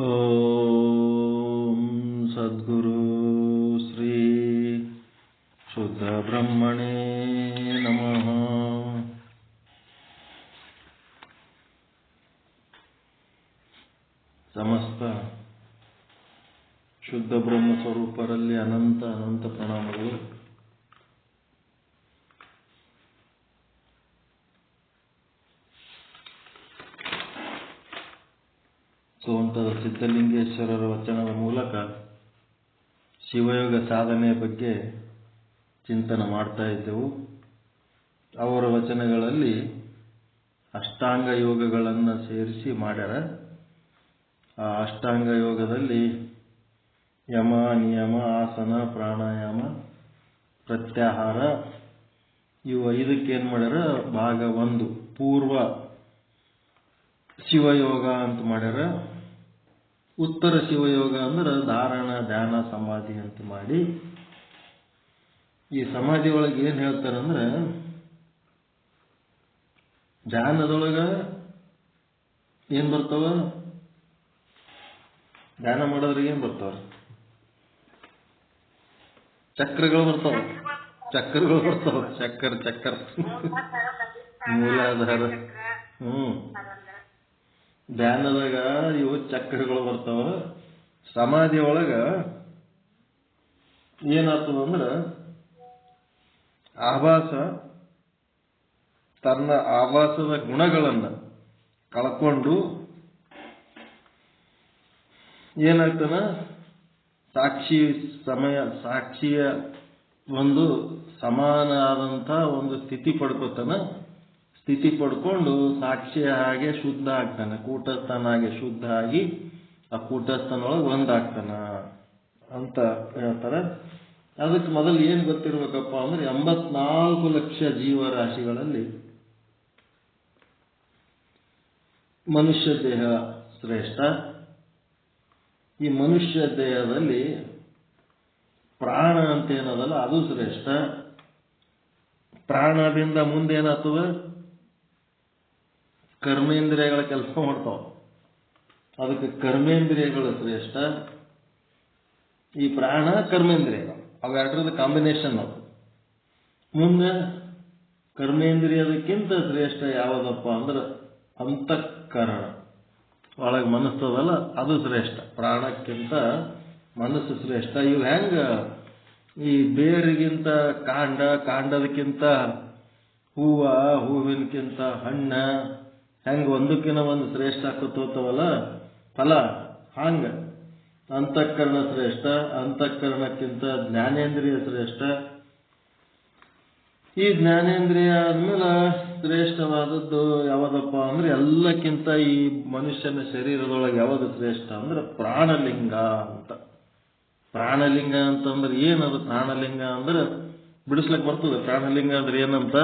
ಓಂ ಸದ್ಗುರು ಶ್ರೀ ಶುದ್ಧ ಬ್ರಹ್ಮಣೇ ನಮಃ. ಸಮಸ್ತ ಶುದ್ಧ ಬ್ರಹ್ಮ ಸ್ವರೂಪರಲ್ಲಿ ಅನಂತ ಅನಂತ ಪ್ರಣಾಮಗಳು. ಸೋಂಟದ ಸಿದ್ಧಲಿಂಗೇಶ್ವರರ ವಚನದ ಮೂಲಕ ಶಿವಯೋಗ ಸಾಧನೆಯ ಬಗ್ಗೆ ಚಿಂತನೆ ಮಾಡ್ತಾ ಇದ್ದೆವು. ಅವರ ವಚನಗಳಲ್ಲಿ ಅಷ್ಟಾಂಗ ಯೋಗಗಳನ್ನು ಸೇರಿಸಿ ಮಾಡ್ಯಾರ. ಆ ಅಷ್ಟಾಂಗ ಯೋಗದಲ್ಲಿ ಯಮ, ನಿಯಮ, ಆಸನ, ಪ್ರಾಣಾಯಾಮ, ಪ್ರತ್ಯಾಹಾರ ಇವು ಐದಕ್ಕೇನು ಮಾಡ್ಯಾರ, ಭಾಗ 1 ಪೂರ್ವ ಶಿವಯೋಗ ಅಂತ ಮಾಡ್ಯಾರ. ಉತ್ತರ ಶಿವಯೋಗ ಅಂದ್ರೆ ಧಾರಣ, ಧ್ಯಾನ, ಸಮಾಧಿ ಅಂತ ಮಾಡಿ, ಈ ಸಮಾಧಿ ಒಳಗೆ ಏನು ಹೇಳ್ತಾರಂದ್ರೆ, ಧ್ಯಾನದೊಳಗೆ ಏನು ಬರ್ತಾವ, ಧ್ಯಾನ ಮಾಡೋದ್ರಿಗೆ ಏನು ಬರ್ತಾವ, ಚಕ್ರಗಳು ಬರ್ತಾವ, ಚಕ್ರ ಮೂಲಾಧಾರ. ಧ್ಯಾನದಾಗ ಇವು ಚಕ್ರಗಳು ಬರ್ತಾವ. ಸಮಾಧಿ ಒಳಗ ಏನಾಗ್ತದಂದ್ರ, ಆಭಾಸ ತನ್ನ ಆಭಾಸದ ಗುಣಗಳನ್ನ ಕಳ್ಕೊಂಡು ಏನಾಗ್ತಾನ, ಸಾಕ್ಷಿಯ ಒಂದು ಸಮಾನ ಆದಂತ ಒಂದು ಸ್ಥಿತಿ ಪಡ್ಕೋತಾನ. ಸ್ಥಿತಿ ಪಡ್ಕೊಂಡು ಸಾಕ್ಷಿಯ ಹಾಗೆ ಶುದ್ಧ ಆಗ್ತಾನೆ, ಕೂಟಸ್ಥನಾಗೆ ಶುದ್ಧ ಆಗಿ ಆ ಕೂಟಸ್ಥನೊಳಗೆ ಒಂದಾಗ್ತಾನ ಅಂತ ಹೇಳ್ತಾರೆ. ಅದಕ್ಕೆ ಮೊದಲು ಏನು ಗೊತ್ತಿರ್ಬೇಕಪ್ಪ ಅಂದ್ರೆ, 84 ಲಕ್ಷ ಜೀವರಾಶಿಗಳಲ್ಲಿ ಮನುಷ್ಯ ದೇಹ ಶ್ರೇಷ್ಠ. ಈ ಮನುಷ್ಯ ದೇಹದಲ್ಲಿ ಪ್ರಾಣ ಅಂತ ಏನದಲ್ಲ ಅದು ಶ್ರೇಷ್ಠ. ಪ್ರಾಣದಿಂದ ಮುಂದೆ ಏನಾಗ್ತದೆ, ಕರ್ಮೇಂದ್ರಿಯಗಳ ಕೆಲಸ ಮಾಡ್ತಾವ. ಅದಕ್ಕೆ ಕರ್ಮೇಂದ್ರಿಯಗಳು ಶ್ರೇಷ್ಠ. ಈ ಪ್ರಾಣ ಕರ್ಮೇಂದ್ರಿಯಗಳು ಅವೆರಡರದ ಕಾಂಬಿನೇಷನ್ ಅದು. ಮುಂದೆ ಕರ್ಮೇಂದ್ರಿಯದಕ್ಕಿಂತ ಶ್ರೇಷ್ಠ ಯಾವುದಪ್ಪ ಅಂದ್ರೆ ಅಂತಃಕರಣ, ಒಳಗೆ ಮನಸ್ಸದಲ್ಲ ಅದು ಶ್ರೇಷ್ಠ. ಪ್ರಾಣಕ್ಕಿಂತ ಮನಸ್ಸು ಶ್ರೇಷ್ಠ. ಇವು ಹೆಂಗ ಈ ಬೇರಿಗಿಂತ ಕಾಂಡ, ಕಾಂಡದಕ್ಕಿಂತ ಹೂವ, ಹೂವಿನಕ್ಕಿಂತ ಹಣ್ಣ, ಹೆಂಗ ಒಂದಕ್ಕಿಂತ ಒಂದು ಶ್ರೇಷ್ಠ ಆಕೋತವಲ್ಲ ಫಲ, ಹಂಗ ಅಂತಃಕರಣ ಶ್ರೇಷ್ಠ. ಅಂತಃಕರಣಕ್ಕಿಂತ ಜ್ಞಾನೇಂದ್ರಿಯ ಶ್ರೇಷ್ಠ. ಈ ಜ್ಞಾನೇಂದ್ರಿಯ ಆದ್ಮೇಲೆ ಶ್ರೇಷ್ಠವಾದದ್ದು ಯಾವುದಪ್ಪ ಅಂದ್ರೆ, ಎಲ್ಲಕ್ಕಿಂತ ಈ ಮನುಷ್ಯನ ಶರೀರದೊಳಗೆ ಯಾವುದು ಶ್ರೇಷ್ಠ ಅಂದ್ರೆ ಪ್ರಾಣಲಿಂಗ ಅಂತ. ಪ್ರಾಣಲಿಂಗ ಅಂತಂದ್ರೆ ಏನದು? ಪ್ರಾಣಲಿಂಗ ಅಂದ್ರೆ ಬಿಡಿಸ್ಲಕ್ ಬರ್ತದೆ. ಪ್ರಾಣಲಿಂಗ ಅಂದ್ರೆ ಏನಂತ,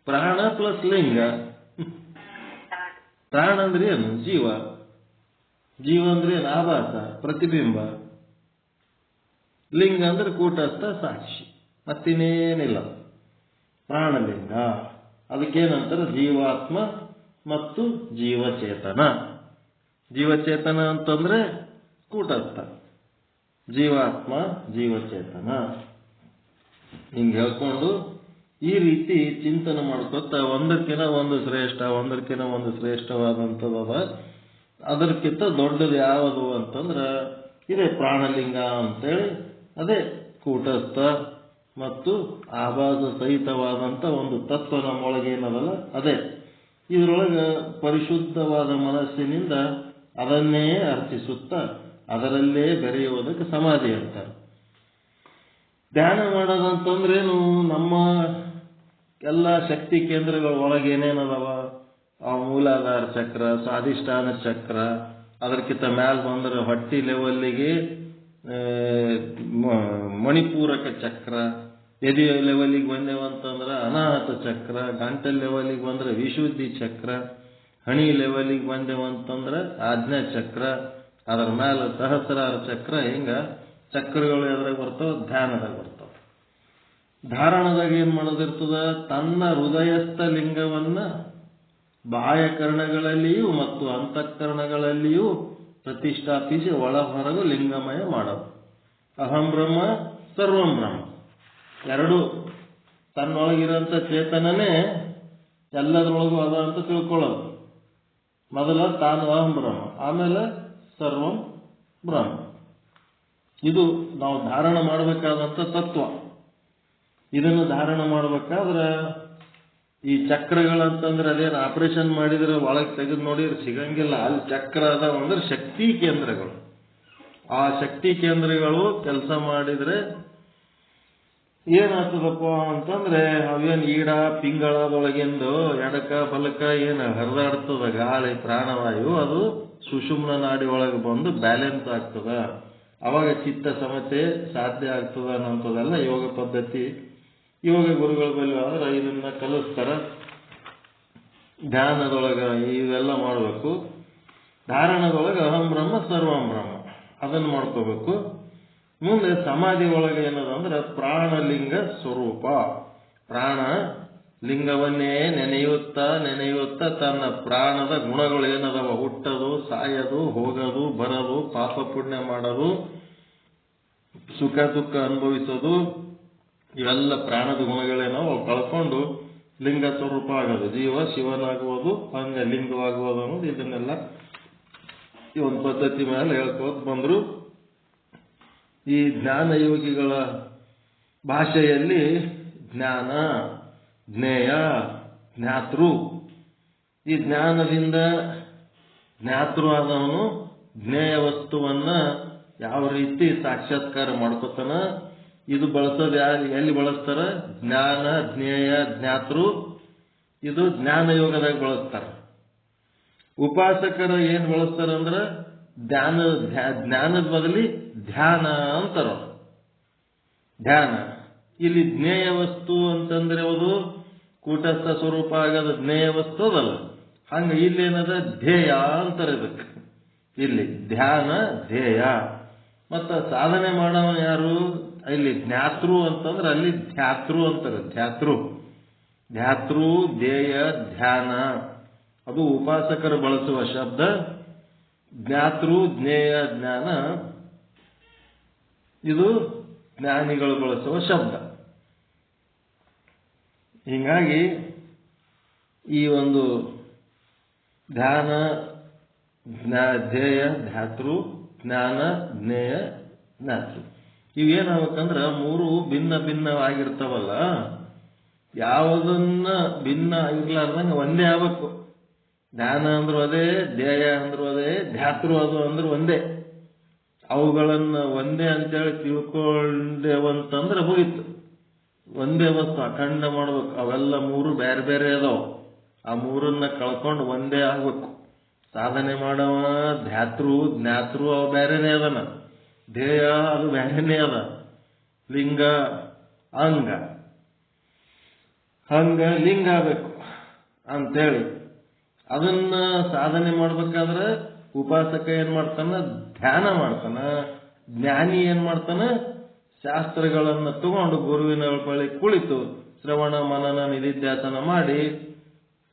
ಪ್ರಾಣ ಪ್ಲಸ್ ಲಿಂಗ. ಪ್ರಾಣ ಅಂದ್ರೆ ಏನು? ಜೀವ. ಜೀವ ಅಂದ್ರೆ ಏನು? ಆಭಾಸ, ಪ್ರತಿಬಿಂಬ. ಲಿಂಗ ಅಂದ್ರೆ ಕೂಟಸ್ಥ, ಸಾಕ್ಷಿ, ಮತ್ತಿನ್ನೇನಿಲ್ಲ. ಪ್ರಾಣಲಿಂಗ. ಅದಕ್ಕೇನಂತಾರೆ? ಜೀವಾತ್ಮ ಮತ್ತು ಜೀವಚೇತನ. ಜೀವಚೇತನ ಅಂತಂದ್ರೆ ಕೂಟಸ್ಥ, ಜೀವಾತ್ಮ, ಜೀವಚೇತನ. ಹಿಂಗೆ ಹೇಳ್ಕೊಂಡು ಈ ರೀತಿ ಚಿಂತನೆ ಮಾಡ್ಕೊತ ಒಂದಕ್ಕಿಂತ ಒಂದು ಶ್ರೇಷ್ಠ, ಒಂದಕ್ಕಿಂತ ಒಂದು ಶ್ರೇಷ್ಠವಾದಂಥದ್ದು. ಅದಕ್ಕಿಂತ ದೊಡ್ಡದು ಯಾವುದು ಅಂತಂದ್ರೆ ಇದೇ ಪ್ರಾಣಲಿಂಗ ಅಂತೇಳಿ. ಅದೇ ಕೂಟಸ್ಥ ಮತ್ತು ಆಭಾಸ ಸಹಿತವಾದಂಥ ಒಂದು ತತ್ವ ನಮ್ಮೊಳಗೆ ಏನದಲ್ಲ ಅದೇ. ಇದರೊಳಗೆ ಪರಿಶುದ್ಧವಾದ ಮನಸ್ಸಿನಿಂದ ಅದನ್ನೇ ಅರ್ಚಿಸುತ್ತಾ ಅದರಲ್ಲೇ ಬೆರೆಯುವುದಕ್ಕೆ ಸಮಾಧಿ ಅಂತಾರೆ. ಧ್ಯಾನ ಮಾಡೋದಂತಂದ್ರೇನು, ನಮ್ಮ ಎಲ್ಲ ಶಕ್ತಿ ಕೇಂದ್ರಗಳ ಒಳಗೆ ಏನೇನದವ, ಆ ಮೂಲಾಧಾರ ಚಕ್ರ, ಸ್ವಾಧಿಷ್ಠಾನ ಚಕ್ರ, ಅದಕ್ಕಿಂತ ಮ್ಯಾಲ ಬಂದ್ರೆ ಹೊಟ್ಟಿ ಲೆವೆಲ್ಲಿಗೆ ಮಣಿಪೂರಕ ಚಕ್ರ, ಎದೆ ಲೆವೆಲಿಗೆ ಬಂದೇವಂತಂದ್ರೆ ಅನಾಹತ ಚಕ್ರ, ಗಂಟಲ್ ಲೆವೆಲಿಗೆ ಬಂದ್ರೆ ವಿಶುದ್ಧಿ ಚಕ್ರ, ಹಣಿ ಲೆವೆಲಿಗೆ ಬಂದೇವಂತಂದ್ರೆ ಆಜ್ಞಾ ಚಕ್ರ, ಅದರ ಮೇಲೆ ಸಹಸ್ರಾರ ಚಕ್ರ. ಹಿಂಗ ಚಕ್ರಗಳು ಎದ್ರಾಗ ಬರ್ತಾವ, ಧ್ಯಾನದಾಗ ಬರ್ತಾವ. ಧಾರಣದಾಗ ಏನ್ ಮಾಡೋದಿರ್ತದ, ತನ್ನ ಹೃದಯಸ್ಥ ಲಿಂಗವನ್ನ ಬಾಹ್ಯಕರಣಗಳಲ್ಲಿಯೂ ಮತ್ತು ಅಂತಃಕರಣಗಳಲ್ಲಿಯೂ ಪ್ರತಿಷ್ಠಾಪಿಸಿ ಒಳ ಹೊರಗು ಲಿಂಗಮಯ ಮಾಡೋದು. ಅಹಂ ಬ್ರಹ್ಮ ಸರ್ವಂ ಬ್ರಹ್ಮ, ಎರಡು ತನ್ನೊಳಗಿರೋಂಥ ಚೇತನನೇ ಎಲ್ಲದರೊಳಗೂ ಅದ ಅಂತ ತಿಳ್ಕೊಳ್ಳೋದು. ಮೊದಲ ತಾನು ಅಹಂ ಬ್ರಹ್ಮ, ಆಮೇಲೆ ಸರ್ವಂ ಬ್ರಹ್ಮ. ಇದು ನಾವು ಧಾರಣ ಮಾಡಬೇಕಾದಂಥ ತತ್ವ. ಇದನ್ನು ಧಾರಣ ಮಾಡಬೇಕಾದ್ರೆ ಈ ಚಕ್ರಗಳಂತಂದ್ರೆ ಅದೇನು ಆಪರೇಷನ್ ಮಾಡಿದ್ರೆ ಒಳಗೆ ತೆಗೆದು ನೋಡಿದ್ರೆ ಸಿಗಂಗಿಲ್ಲ. ಅಲ್ಲಿ ಚಕ್ರ ಅದಾವ ಅಂದ್ರೆ ಶಕ್ತಿ ಕೇಂದ್ರಗಳು. ಆ ಶಕ್ತಿ ಕೇಂದ್ರಗಳು ಕೆಲಸ ಮಾಡಿದ್ರೆ ಏನಾಗ್ತದಪ್ಪ ಅಂತಂದ್ರೆ ಅವೇನು ಈಡ ಪಿಂಗಳದೊಳಗಿಂದು ಎಡಕ ಬಲಕ ಏನು ಹರಿದಾಡ್ತದ ಗಾಳಿ ಪ್ರಾಣವಾಯು, ಅದು ಸುಷುಮ್ನ ನಾಡಿ ಒಳಗೆ ಬಂದು ಬ್ಯಾಲೆನ್ಸ್ ಆಗ್ತದ. ಅವಾಗ ಚಿತ್ತ ಸಮತೆ ಸಾಧ್ಯ ಆಗ್ತದ ಅನ್ನೋಂಥದ್ದೆಲ್ಲ ಯೋಗ ಪದ್ಧತಿ. ಯೋಗ ಗುರುಗಳ ಬಳಿ ಆದ್ರೆ ಇದನ್ನ ಕಲಿಸ್ತಾರ. ಧ್ಯಾನದೊಳಗೆ ಇವೆಲ್ಲ ಮಾಡಬೇಕು. ಧಾರಣದೊಳಗೆ ಅಹಂ ಬ್ರಹ್ಮ ಸರ್ವಂ ಬ್ರಹ್ಮ ಅದನ್ನು ಮಾಡ್ಕೋಬೇಕು. ಮುಂದೆ ಸಮಾಧಿ ಒಳಗೆ ಏನದಂದ್ರೆ ಪ್ರಾಣಲಿಂಗ ಸ್ವರೂಪ. ಪ್ರಾಣ ಲಿಂಗವನ್ನೇ ನೆನೆಯುತ್ತಾ ತನ್ನ ಪ್ರಾಣದ ಗುಣಗಳು ಏನದವ, ಹುಟ್ಟದು, ಸಾಯದು, ಹೋಗೋದು, ಬರೋದು, ಪಾಪ ಪುಣ್ಯ ಮಾಡೋದು, ಸುಖ ದುಃಖ ಅನುಭವಿಸೋದು, ಇವೆಲ್ಲ ಪ್ರಾಣದ ಗುಣಗಳೇನೋ ಕಳ್ಕೊಂಡು ಲಿಂಗ ಸ್ವರೂಪ ಆಗೋದು. ಜೀವ ಶಿವನಾಗುವುದು, ಹಂಗ ಲಿಂಗವಾಗುವುದು ಅನ್ನೋದು ಇದನ್ನೆಲ್ಲ ಈ ಒಂದು ಪದ್ಧತಿ ಮೇಲೆ ಹೇಳ್ಕೋತ ಬಂದ್ರು. ಈ ಜ್ಞಾನ ಯೋಗಿಗಳ ಭಾಷೆಯಲ್ಲಿ ಜ್ಞಾನ, ಜ್ಞೇಯ, ಜ್ಞಾತೃ. ಈ ಜ್ಞಾನದಿಂದ ಜ್ಞಾತೃ ಆದವನು ಜ್ಞೇಯ ವಸ್ತುವನ್ನ ಯಾವ ರೀತಿ ಸಾಕ್ಷಾತ್ಕಾರ ಮಾಡ್ಕೋತಾನ. ಇದು ಬಳಸೋದು ಎಲ್ಲಿ ಬಳಸ್ತಾರ? ಜ್ಞಾನ, ಜ್ಞೇಯ, ಜ್ಞಾತೃ. ಇದು ಜ್ಞಾನ ಯೋಗದಾಗ ಬಳಸ್ತಾರ. ಉಪಾಸಕರು ಏನ್ ಬಳಸ್ತಾರಂದ್ರ ಜ್ಞಾನದ ಬದಲಿ ಧ್ಯಾನ ಅಂತಾರ. ಧ್ಯಾನ ಇಲ್ಲಿ ಜ್ಞೇಯ ವಸ್ತು ಅಂತಂದ್ರೆ ಅದು ಕೂಟಸ್ಥ ಸ್ವರೂಪ ಆಗದ ಜ್ಞೇಯ ವಸ್ತು ಅದಲ್ಲ. ಹಂಗ ಇಲ್ಲೇನದ ಧ್ಯೇಯ ಅಂತಾರೆ ಇದಕ್ಕೆ. ಇಲ್ಲಿ ಧ್ಯಾನ, ಧ್ಯೇಯ. ಮತ್ತ ಸಾಧನೆ ಮಾಡವ ಯಾರು? ಇಲ್ಲಿ ಜ್ಞಾತೃ ಅಂತಂದ್ರೆ ಅಲ್ಲಿ ಧ್ಯಾತೃ ಅಂತಾರೆ. ಧ್ಯಾತೃ, ಧ್ಯೇಯ, ಧ್ಯಾನ ಅದು ಉಪಾಸಕರು ಬಳಸುವ ಶಬ್ದ. ಜ್ಞಾತೃ, ಜ್ಞೇಯ, ಜ್ಞಾನ ಇದು ಜ್ಞಾನಿಗಳು ಬಳಸುವ ಶಬ್ದ. ಹೀಗಾಗಿ ಈ ಒಂದು ಧ್ಯಾನ, ಧ್ಯೇಯ, ಧ್ಯಾತೃ, ಜ್ಞಾನ, ಜ್ಞೇಯ, ಜ್ಞಾತೃ ಇವೇನಾಗಬೇಕಂದ್ರ ಮೂರು ಭಿನ್ನ ಭಿನ್ನವಾಗಿರ್ತಾವಲ್ಲ, ಯಾವುದನ್ನ ಭಿನ್ನ ಇರ್ಲಾರ್ದಂಗ ಒಂದೇ ಆಗ್ಬೇಕು. ಧ್ಯಾನ ಅಂದ್ರೂ ಅದೇ, ಧ್ಯೇಯ ಅಂದ್ರೂ ಅದೇ, ಧ್ಯಾತೃ ಅದು ಅಂದ್ರೂ ಒಂದೇ. ಅವುಗಳನ್ನ ಒಂದೇ ಅಂತೇಳಿ ತಿಳ್ಕೊಂಡೇವಂತಂದ್ರೆ ಹೋಗಿತ್ತು. ಒಂದೇ ವಸ್ತು ಅಖಂಡ ಮಾಡ್ಬೇಕು. ಅವೆಲ್ಲ ಮೂರು ಬೇರೆ ಬೇರೆ ಅದಾವ. ಆ ಮೂರನ್ನ ಕಳ್ಕೊಂಡು ಒಂದೇ ಆಗ್ಬೇಕು. ಸಾಧನೆ ಮಾಡವ ಧ್ಯಾತೃ, ಜ್ಞಾತೃ ಅವು ಬೇರೆನೇ ಅದನ. ಧ್ಯೇಯ ಅದು ಬೇರೆನೇ ಅದ. ಲಿಂಗ, ಹಂಗ ಲಿಂಗ ಆಗ್ಬೇಕು ಅಂತೇಳಿ ಅದನ್ನ ಸಾಧನೆ ಮಾಡ್ಬೇಕಾದ್ರೆ ಉಪಾಸಕ ಏನ್ ಮಾಡ್ತಾನ? ಧ್ಯಾನ ಮಾಡ್ತಾನ. ಜ್ಞಾನಿ ಏನ್ ಮಾಡ್ತಾನ? ಶಾಸ್ತ್ರಗಳನ್ನ ತಗೊಂಡು ಗುರುವಿನ ಬಳಿ ಕುಳಿತು ಶ್ರವಣ ಮನನ ನಿಧಿಧ್ಯಾಸನ ಮಾಡಿ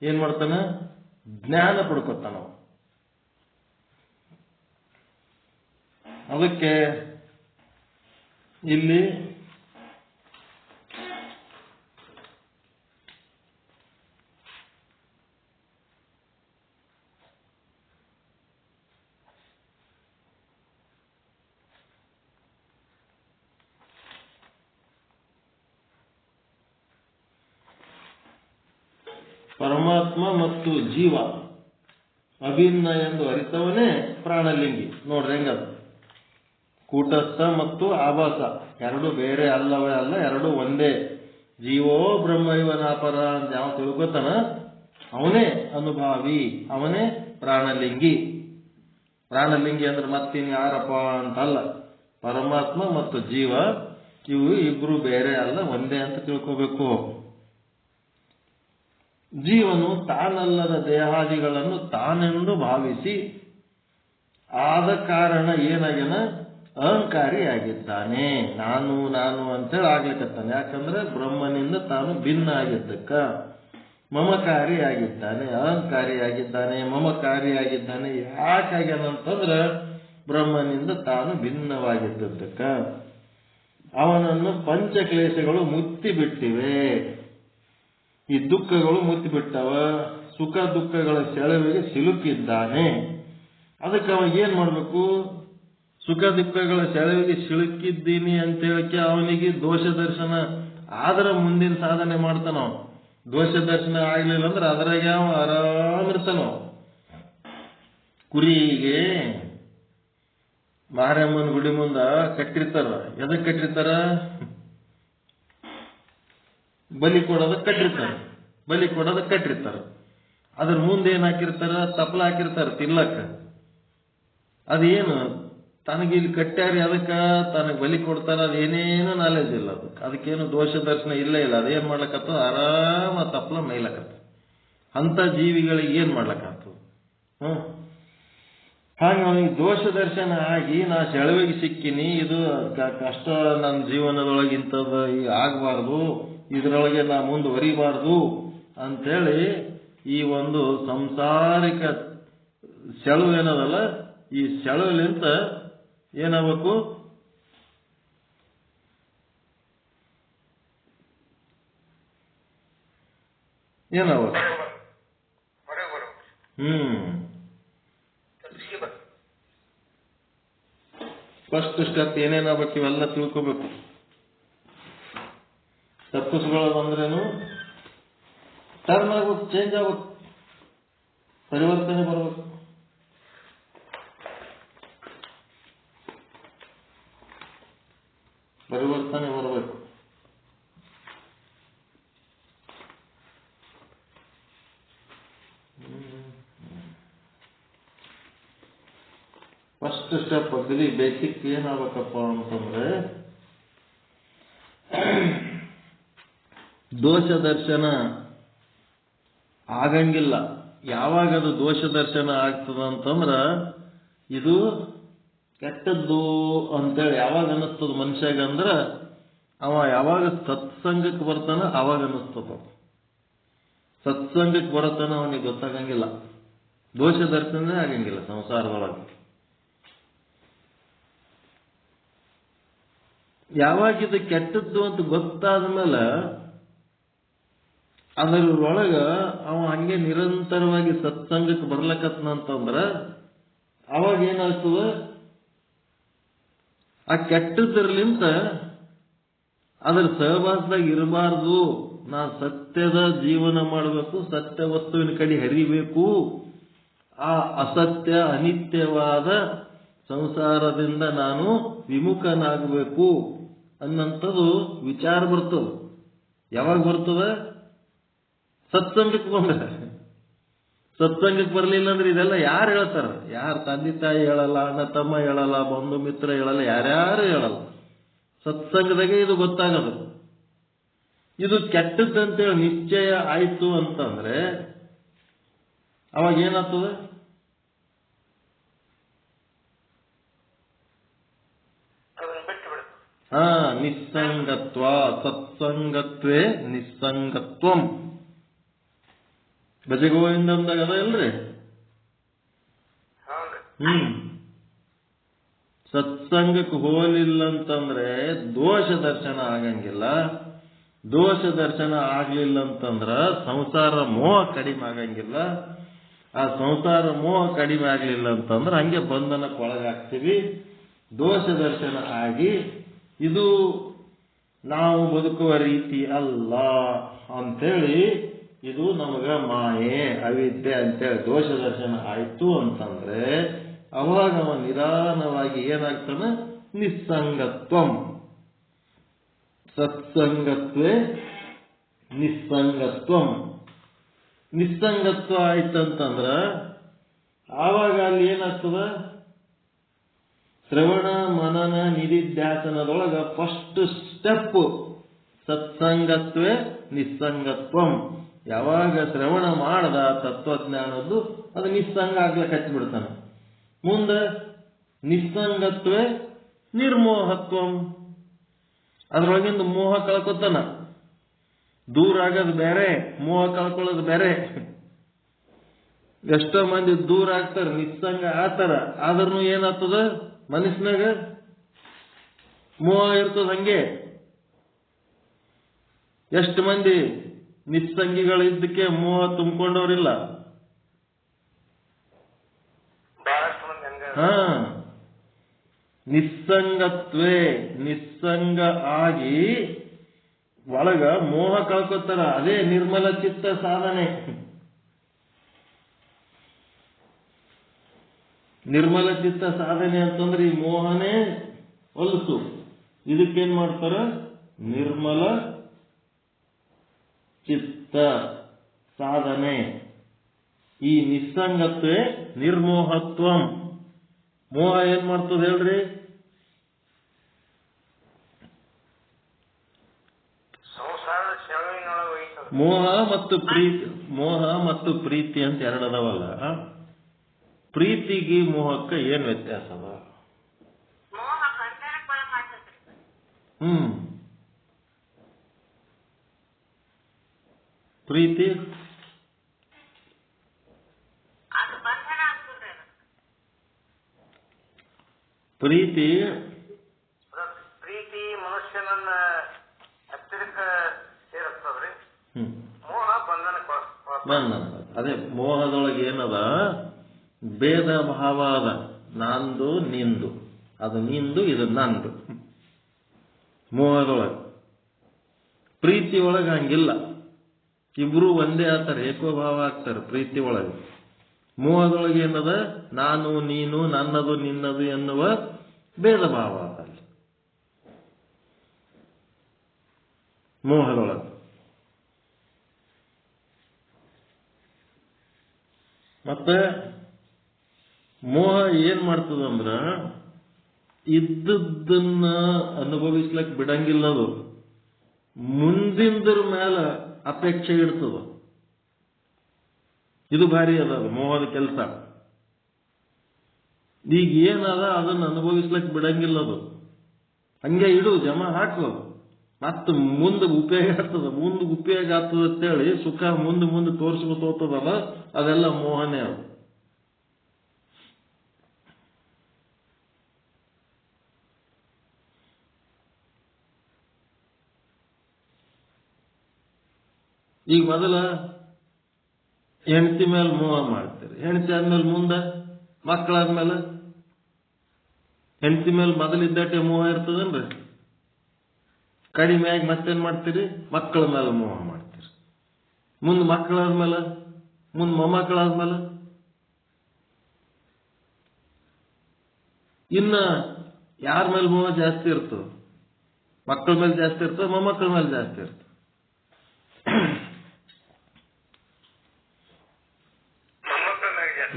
ಏನ್ ಮಾಡ್ತಾನ? ಜ್ಞಾನ ಪಡ್ಕೊತಾನ. ಅದಕ್ಕೆ ಇಲ್ಲಿ ಪರಮಾತ್ಮ ಮತ್ತು ಜೀವ ಅಭಿನ್ನ ಎಂದು ಅರಿತವನೇ ಪ್ರಾಣಲಿಂಗಿ. ನೋಡ್ರಿ ಹೆಂಗದು. ಕೂಟಸ್ಥ ಮತ್ತು ಆಭಾಸ ಎರಡು ಬೇರೆ ಅಲ್ಲವೇ ಅಲ್ಲ, ಎರಡು ಒಂದೇ. ಜೀವೋ ಬ್ರಹ್ಮ ಇವನಾಪರ ಅಂತ ಯಾವ ತಿಳ್ಕೊತಾನ ಅವನೇ ಅನುಭಾವಿ, ಅವನೇ ಪ್ರಾಣಲಿಂಗಿ. ಪ್ರಾಣಲಿಂಗಿ ಅಂದ್ರೆ ಮತ್ತಿನ್ ಯಾರಪ್ಪ ಅಂತಲ್ಲ. ಪರಮಾತ್ಮ ಮತ್ತು ಜೀವ ಇವು ಇಬ್ರು ಬೇರೆ ಅಲ್ಲ, ಒಂದೇ ಅಂತ ತಿಳ್ಕೋಬೇಕು. ಜೀವನು ತಾನಲ್ಲದ ದೇಹಾದಿಗಳನ್ನು ತಾನೆಂದು ಭಾವಿಸಿ ಆದ ಕಾರಣ ಏನಾಗ್ಯಾನ? ಅಹಂಕಾರಿಯಾಗಿದ್ದಾನೆ. ನಾನು ಅಂತೇಳಿ ಆಗ್ಲಿಕ್ಕತ್ತಾನೆ. ಯಾಕಂದ್ರೆ ಬ್ರಹ್ಮನಿಂದ ತಾನು ಭಿನ್ನ ಆಗಿದ್ದಕ್ಕ. ಮಮಕಾರಿಯಾಗಿದ್ದಾನೆ, ಅಹಂಕಾರಿಯಾಗಿದ್ದಾನೆ, ಮಮಕಾರಿಯಾಗಿದ್ದಾನೆ. ಯಾಕಾಗ್ಯಾನಂತಂದ್ರ ಬ್ರಹ್ಮನಿಂದ ತಾನು ಭಿನ್ನವಾಗಿದ್ದಕ್ಕ. ಅವನನ್ನು ಪಂಚಕ್ಲೇಶಗಳು ಮುತ್ತಿ ಬಿಟ್ಟಿವೆ. ಈ ದುಃಖಗಳು ಮುತ್ತಿ ಬಿಟ್ಟವ. ಸುಖ ದುಃಖಗಳ ಸೆಳವಿಗೆ ಸಿಲುಕಿದ್ದಾನೆ. ಅದಕ್ಕೆ ಅವ ಏನ್ ಮಾಡ್ಬೇಕು? ಸುಖ ದುಃಖಗಳ ಸೆಳವಿಗೆ ಸಿಲುಕಿದ್ದೀನಿ ಅಂತ ಹೇಳಕ್ಕೆ ಅವನಿಗೆ ದೋಷ ದರ್ಶನ ಆದ್ರೆ ಮುಂದಿನ ಸಾಧನೆ ಮಾಡ್ತಾನ. ದೋಷ ದರ್ಶನ ಆಗ್ಲಿಲ್ಲ ಅಂದ್ರೆ ಅದ್ರಾಗ ಅವ ಆರಾಮಿರ್ತಾನ. ಕುರಿಗೆ ಮಾರಮ್ಮನ ಗುಡಿ ಮುಂದ ಕಟ್ಟಿರ್ತಾರ. ಎದಕ್ ಕಟ್ಟಿರ್ತಾರ? ಬಲಿ ಕೊಡೋದಕ್ಕೆ ಕಟ್ಟಿರ್ತಾರ. ಅದ್ರ ಮುಂದೆ ಏನ್ ಹಾಕಿರ್ತಾರ? ತಪ್ಪಲ ಹಾಕಿರ್ತಾರ ತಿನ್ಲಕ್ಕ. ಅದೇನು ತನಗೆ ಇಲ್ಲಿ ಕಟ್ಟ್ಯಾರ, ಅದಕ್ಕ ತನಗೆ ಬಲಿ ಕೊಡ್ತಾರ, ಅದೇನೇನು ನಾಲೆಜ್ ಇಲ್ಲ. ಅದಕ್ಕೇನು ದೋಷ ದರ್ಶನ ಇಲ್ಲ. ಅದೇನ್ ಮಾಡ್ಲಕತ್ತ? ಆರಾಮ ತಪ್ಪಲ ಮೈಲಕತ್ತ. ಅಂತ ಜೀವಿಗಳಿಗೆ ಏನ್ ಮಾಡ್ಲಕತ್ತು? ಹಾಗೆ ಅವನಿಗೆ ದೋಷ ದರ್ಶನ ಆಗಿ ನಾ ಸೆಳವಿಗೆ ಸಿಕ್ಕಿನಿ, ಇದು ಕಷ್ಟ ನನ್ನ ಜೀವನದೊಳಗೆ ಇಂಥದ್ದು ಆಗಬಾರ್ದು, ಇದರೊಳಗೆ ನಾ ಮುಂದುವರಿಬಾರ್ದು ಅಂತೇಳಿ ಈ ಒಂದು ಸಂಸಾರಿಕ ಸೆಳವು ಏನದಲ್ಲ, ಈ ಸೆಳವಿಲಿಂತ ಏನಾಗಬೇಕು? ಫಸ್ಟ್ ಸ್ಟೆಪ್ ಏನೇನಾಗಬೇಕು ಇವೆಲ್ಲ ತಿಳ್ಕೋಬೇಕು. ತಪ್ಪಿಸ್ಕೊಳ್ಳೋದಂದ್ರೇನು? ಟರ್ನ್ ಆಗ್ಬೇಕು, ಚೇಂಜ್ ಆಗ್ಬೇಕು, ಪರಿವರ್ತನೆ ಬರ್ಬೇಕು. ಫಸ್ಟ್ ಸ್ಟೆಪ್ ಅಗದಿ ಬೇಸಿಕ್ ಏನಾಗಬೇಕಪ್ಪ ಅಂತಂದ್ರೆ, ದೋಷ ದರ್ಶನ ಆಗಂಗಿಲ್ಲ. ಯಾವಾಗ ಅದು ದೋಷ ದರ್ಶನ ಆಗ್ತದ ಅಂತಂದ್ರ ಇದು ಕೆಟ್ಟದ್ದು ಅಂತೇಳಿ ಯಾವಾಗ ಅನ್ನಿಸ್ತದ ಮನುಷ್ಯಾಗ ಅಂದ್ರ, ಅವ ಯಾವಾಗ ಸತ್ಸಂಗಕ್ಕೆ ಬರ್ತಾನ ಅವಾಗ ಅನ್ನಿಸ್ತದ. ಸತ್ಸಂಗಕ್ಕೆ ಬರತಾನ ಅವನಿಗೆ ಗೊತ್ತಾಗಂಗಿಲ್ಲ, ದೋಷ ದರ್ಶನ ಆಗಂಗಿಲ್ಲ ಸಂಸಾರದೊಳಗೆ. ಯಾವಾಗ ಇದು ಕೆಟ್ಟದ್ದು ಅಂತ ಗೊತ್ತಾದ ಮೇಲೆ ಅದರೊಳಗ ಅವ ಹಂಗೆ ನಿರಂತರವಾಗಿ ಸತ್ಸಂಗಕ್ಕೆ ಬರ್ಲಕತ್ನಂತಂದ್ರ ಅವಾಗ ಏನಾಗ್ತದ? ಆ ಕೆಟ್ಟದ್ರಲಿಂತ ಅದರ ಸಹವಾಸದಾಗ ಇರಬಾರ್ದು, ನಾ ಸತ್ಯದ ಜೀವನ ಮಾಡಬೇಕು, ಸತ್ಯ ವಸ್ತುವಿನ ಕಡೆ ಹರಿಬೇಕು, ಆ ಅಸತ್ಯ ಅನಿತ್ಯವಾದ ಸಂಸಾರದಿಂದ ನಾನು ವಿಮುಖನಾಗಬೇಕು ಅನ್ನಂಥದ್ದು ವಿಚಾರ ಬರ್ತದ. ಯಾವಾಗ ಬರ್ತದ? ಸತ್ಸಂಗಕ್ಕೆ ಬಂದ್ರೆ. ಸತ್ಸಂಗಕ್ಕೆ ಬರಲಿಲ್ಲ ಅಂದ್ರೆ ಇದೆಲ್ಲ ಯಾರು ಹೇಳ್ತಾರ? ಯಾರು ತಂದೆ ತಾಯಿ ಹೇಳಲ್ಲ, ಅಣ್ಣ ತಮ್ಮ ಹೇಳಲ್ಲ, ಬಂಧು ಮಿತ್ರ ಹೇಳಲ್ಲ, ಯಾರ್ಯಾರು ಹೇಳಲ್ಲ. ಸತ್ಸಂಗದಾಗೆ ಇದು ಗೊತ್ತಾಗದು. ಇದು ಕೆಟ್ಟದಂತೇಳಿ ನಿಶ್ಚಯ ಆಯ್ತು ಅಂತಂದ್ರೆ ಅವಾಗ ಏನಾಗ್ತದ? ನಿಸ್ಸಂಗತ್ವ. ಸತ್ಸಂಗತ್ವೇ ನಿಸ್ಸಂಗತ್ವಂ. ಭಜಗೋವಿಂದಂದಾಗ ಅದ ಇಲ್ರಿ? ಸತ್ಸಂಗಕ್ಕೆ ಹೋಲಿಲ್ಲ ಅಂತಂದ್ರೆ ದೋಷ ದರ್ಶನ ಆಗಂಗಿಲ್ಲ. ದೋಷ ದರ್ಶನ ಆಗ್ಲಿಲ್ಲ ಅಂತಂದ್ರ ಸಂಸಾರ ಮೋಹ ಕಡಿಮೆ ಆಗಂಗಿಲ್ಲ. ಆ ಸಂಸಾರ ಮೋಹ ಕಡಿಮೆ ಆಗ್ಲಿಲ್ಲ ಅಂತಂದ್ರೆ ಹಂಗೆ ಬಂಧನಕ್ಕೆ ಒಳಗಾಗ್ತೀವಿ. ದೋಷ ದರ್ಶನ ಆಗಿ ಇದು ನಾವು ಬದುಕುವ ರೀತಿ ಅಲ್ಲ ಅಂತೇಳಿ, ಇದು ನಮಗ ಮಾಯೆ ಅವಿದ್ಯೆ ಅಂತೇಳಿ ದೋಷ ದರ್ಶನ ಆಯ್ತು ಅಂತಂದ್ರೆ ಅವಾಗ ಅವ ನಿಧಾನವಾಗಿ ಏನಾಗ್ತಾನ? ನಿಸ್ಸಂಗತ್ವಂ. ಸತ್ಸಂಗತ್ವೇ ನಿಸ್ಸಂಗತ್ವಂ. ನಿಸ್ಸಂಗತ್ವ ಆಯ್ತಂತಂದ್ರ ಆವಾಗ ಅಲ್ಲಿ ಏನಾಗ್ತದ? ಶ್ರವಣ ಮನನ ನಿಧಿಧ್ಯಾಸನದೊಳಗ ಫಸ್ಟ್ ಸ್ಟೆಪ್ ಸತ್ಸಂಗತ್ವೇ ನಿಸ್ಸಂಗತ್ವಂ. ಯಾವಾಗ ಶ್ರವಣ ಮಾಡದ ತತ್ವಜ್ಞಾನದ್ದು ಅದು ನಿಸ್ಸಂಗ ಆಗ್ಲಿಕ್ಕೆ ಹಚ್ಚಿಬಿಡ್ತಾನೆ. ಮುಂದೆ ನಿಸ್ಸಂಗತ್ವೇ ನಿರ್ಮೋಹತ್ವಂ. ಅದರೊಳಗಿಂದ ಮೋಹ ಕಳ್ಕೊತಾನ. ದೂರ ಆಗೋದು ಬೇರೆ, ಮೋಹ ಕಳ್ಕೊಳ್ಳೋದು ಬೇರೆ. ಎಷ್ಟೋ ಮಂದಿ ದೂರ ಆಗ್ತಾರೆ, ನಿಸ್ಸಂಗ ಆತರ, ಆದ್ರೂ ಏನಾಗ್ತದ ಮನಸ್ಸಿನಾಗ ಮೋಹ ಇರ್ತದ. ಹಂಗೆ ಎಷ್ಟು ಮಂದಿ ನಿಸ್ಸಂಗಿಗಳಿದ್ದಕ್ಕೆ ಮೋಹ ತುಂಬಿಕೊಂಡವ್ರಿಲ್ಲ. ನಿಸ್ಸಂಗತ್ವೇ, ನಿಸ್ಸಂಗ ಆಗಿ ಒಳಗ ಮೋಹ ಕಳ್ಕೊತಾರ. ಅದೇ ನಿರ್ಮಲ ಚಿತ್ತ ಸಾಧನೆ. ನಿರ್ಮಲ ಚಿತ್ತ ಸಾಧನೆ ಅಂತಂದ್ರೆ ಈ ಮೋಹನೇ ಹೊಲಸು. ಇದಕ್ಕೇನ್ ಮಾಡ್ತಾರ? ನಿರ್ಮಲ ಚಿತ್ತ ಸಾಧನೆ. ಈ ನಿಸ್ಸಂಗತ್ವೇ ನಿರ್ಮೋಹತ್ವಂ. ಮೋಹ ಏನ್ ಮಾಡ್ತದೆ ಹೇಳ್ರಿ? ಮೋಹ ಮತ್ತು ಪ್ರೀತಿ ಅಂತ ಎರಡದವಲ್ಲ. ಪ್ರೀತಿಗೆ ಮೋಹಕ್ಕೆ ಏನ್ ವ್ಯತ್ಯಾಸ ಅದ? ಪ್ರೀತಿ ಪ್ರೀತಿ ಪ್ರೀತಿ ಮನುಷ್ಯನನ್ನ ಹತ್ತಿರಕ್ಕೆ ಸೇರಿಸ್ತದ್ರಿ. ಮೋಹ ಬಂಧನ. ಅದೇ ಮೋಹದೊಳಗೆ ಏನದ? ಭೇದ ಭಾವ ಅದ. ನಂದು ನಿಂದು, ಅದು ನಿಂದು ಇದು ನಂದು. ಮೋಹದೊಳಗೆ. ಪ್ರೀತಿ ಒಳಗೆ ಹಂಗಿಲ್ಲ. ಇಬ್ರು ಒಂದೇ ಆಗ್ತಾರೆ, ಏಕೋಭಾವ ಆಗ್ತಾರೆ ಪ್ರೀತಿ ಒಳಗೆ. ಮೋಹದೊಳಗೆ ಏನದ? ನಾನು ನೀನು, ನನ್ನದು ನಿನ್ನದು ಎನ್ನುವ ಭೇದ ಭಾವ ಅದ ಮೋಹದೊಳಗೆ. ಮತ್ತೆ ಮೋಹ ಏನ್ ಮಾಡ್ತದಂದ್ರ ಇದ್ದದ್ದನ್ನ ಅನುಭವಿಸ್ಲಕ್ ಬಿಡಂಗಿಲ್ಲದು. ಮುಂದಿಂದ್ರ ಮೇಲೆ ಅಪೇಕ್ಷೆ ಇಡ್ತದ. ಇದು ಭಾರಿ ಅದ ಮೋಹದ ಕೆಲಸ. ಈಗ ಏನದ ಅದನ್ನ ಅನುಭವಿಸ್ಲಕ್ ಬಿಡಂಗಿಲ್ಲದು. ಹಂಗೆ ಇಡು, ಜಮಾ ಹಾಕು, ಮತ್ತ ಮುಂದೆ ಉಪಯೋಗ ಆಗ್ತದ. ಮುಂದೆ ಉಪಯೋಗ ಆಗ್ತದ ಅಂತೇಳಿ ಸುಖ ಮುಂದೆ ತೋರಿಸ್ಕೊತ ಹೋಗ್ತದಲ್ಲ, ಅದೆಲ್ಲ ಮೋಹನೇ ಅದು. ಈಗ ಮೊದಲ ಹೆಂಡತಿ ಮೇಲೆ ಮೋಹ ಮಾಡ್ತೀರಿ. ಹೆಂಡತಿ ಆದ್ಮೇಲೆ ಮುಂದೆ ಮಕ್ಕಳಾದ್ಮೇಲೆ ಹೆಂಡತಿ ಮೇಲೆ ಮೊದಲಿದ್ದಟ್ಟೆ ಮೋಹ ಇರ್ತದನ್ರಿ. ಕಡಿಮೆ ಆಗಿ ಮತ್ತೇನ್ ಮಾಡ್ತೀರಿ? ಮಕ್ಕಳ ಮೇಲೆ ಮೋಹ ಮಾಡ್ತೀರಿ. ಮುಂದೆ ಮಕ್ಕಳಾದ್ಮೇಲೆ, ಮುಂದೆ ಮೊಮ್ಮಕ್ಕಳಾದ್ಮೇಲೆ ಇನ್ನ ಯಾರ ಮೇಲೆ ಮೋಹ ಜಾಸ್ತಿ ಇರ್ತದೆ? ಮಕ್ಕಳ ಮೇಲೆ ಜಾಸ್ತಿ ಇರ್ತದೆ, ಮೊಮ್ಮಕ್ಕಳ ಮೇಲೆ ಜಾಸ್ತಿ ಇರ್ತದೆ.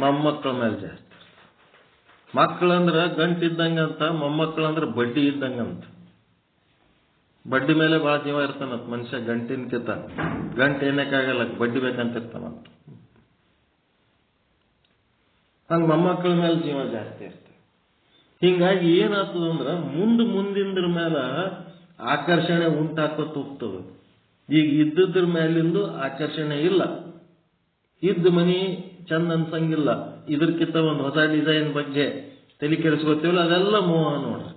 ಮೊಮ್ಮಕ್ಕಳ ಮೇಲೆ ಜಾಸ್ತಿ. ಮಕ್ಕಳಂದ್ರ ಗಂಟು ಇದ್ದಂಗಂತ, ಮೊಮ್ಮಕ್ಕಳಂದ್ರ ಬಡ್ಡಿ ಇದ್ದಂಗಂತ. ಬಡ್ಡಿ ಮೇಲೆ ಬಹಳ ಜೀವ ಇರ್ತಾನಂತ ಮನುಷ್ಯ, ಗಂಟಿನ ಕಿತ್ತ. ಗಂಟು ಏನಕ್ಕಾಗಲ್ಲ, ಬಡ್ಡಿ ಬೇಕಂತ ಇರ್ತಾನಂತ. ಹಂಗ ಮೊಮ್ಮಕ್ಕಳ ಮೇಲೆ ಜೀವ ಜಾಸ್ತಿ ಇರ್ತದೆ. ಹಿಂಗಾಗಿ ಏನಾಗ್ತದಂದ್ರ ಮುಂದಿಂದ್ರ ಮೇಲೆ ಆಕರ್ಷಣೆ ಉಂಟಾಕತ್ ಹೋಗ್ತದೆ. ಈಗ ಇದ್ದದ್ರ ಮೇಲಿಂದು ಆಕರ್ಷಣೆ ಇಲ್ಲ. ಇದ್ದ ಮನಿ ಚಂದ ಅನ್ಸಂಗಿಲ್ಲ. ಇದಕ್ಕಿಂತ ಒಂದು ಹೊಸ ಡಿಸೈನ್ ಬಗ್ಗೆ ತಲೆ ಕೆಡಿಸ್ಕೊತೀವಲ್ಲ, ಅದೆಲ್ಲ ಮೋಹ ನೋಡ್ರಿ.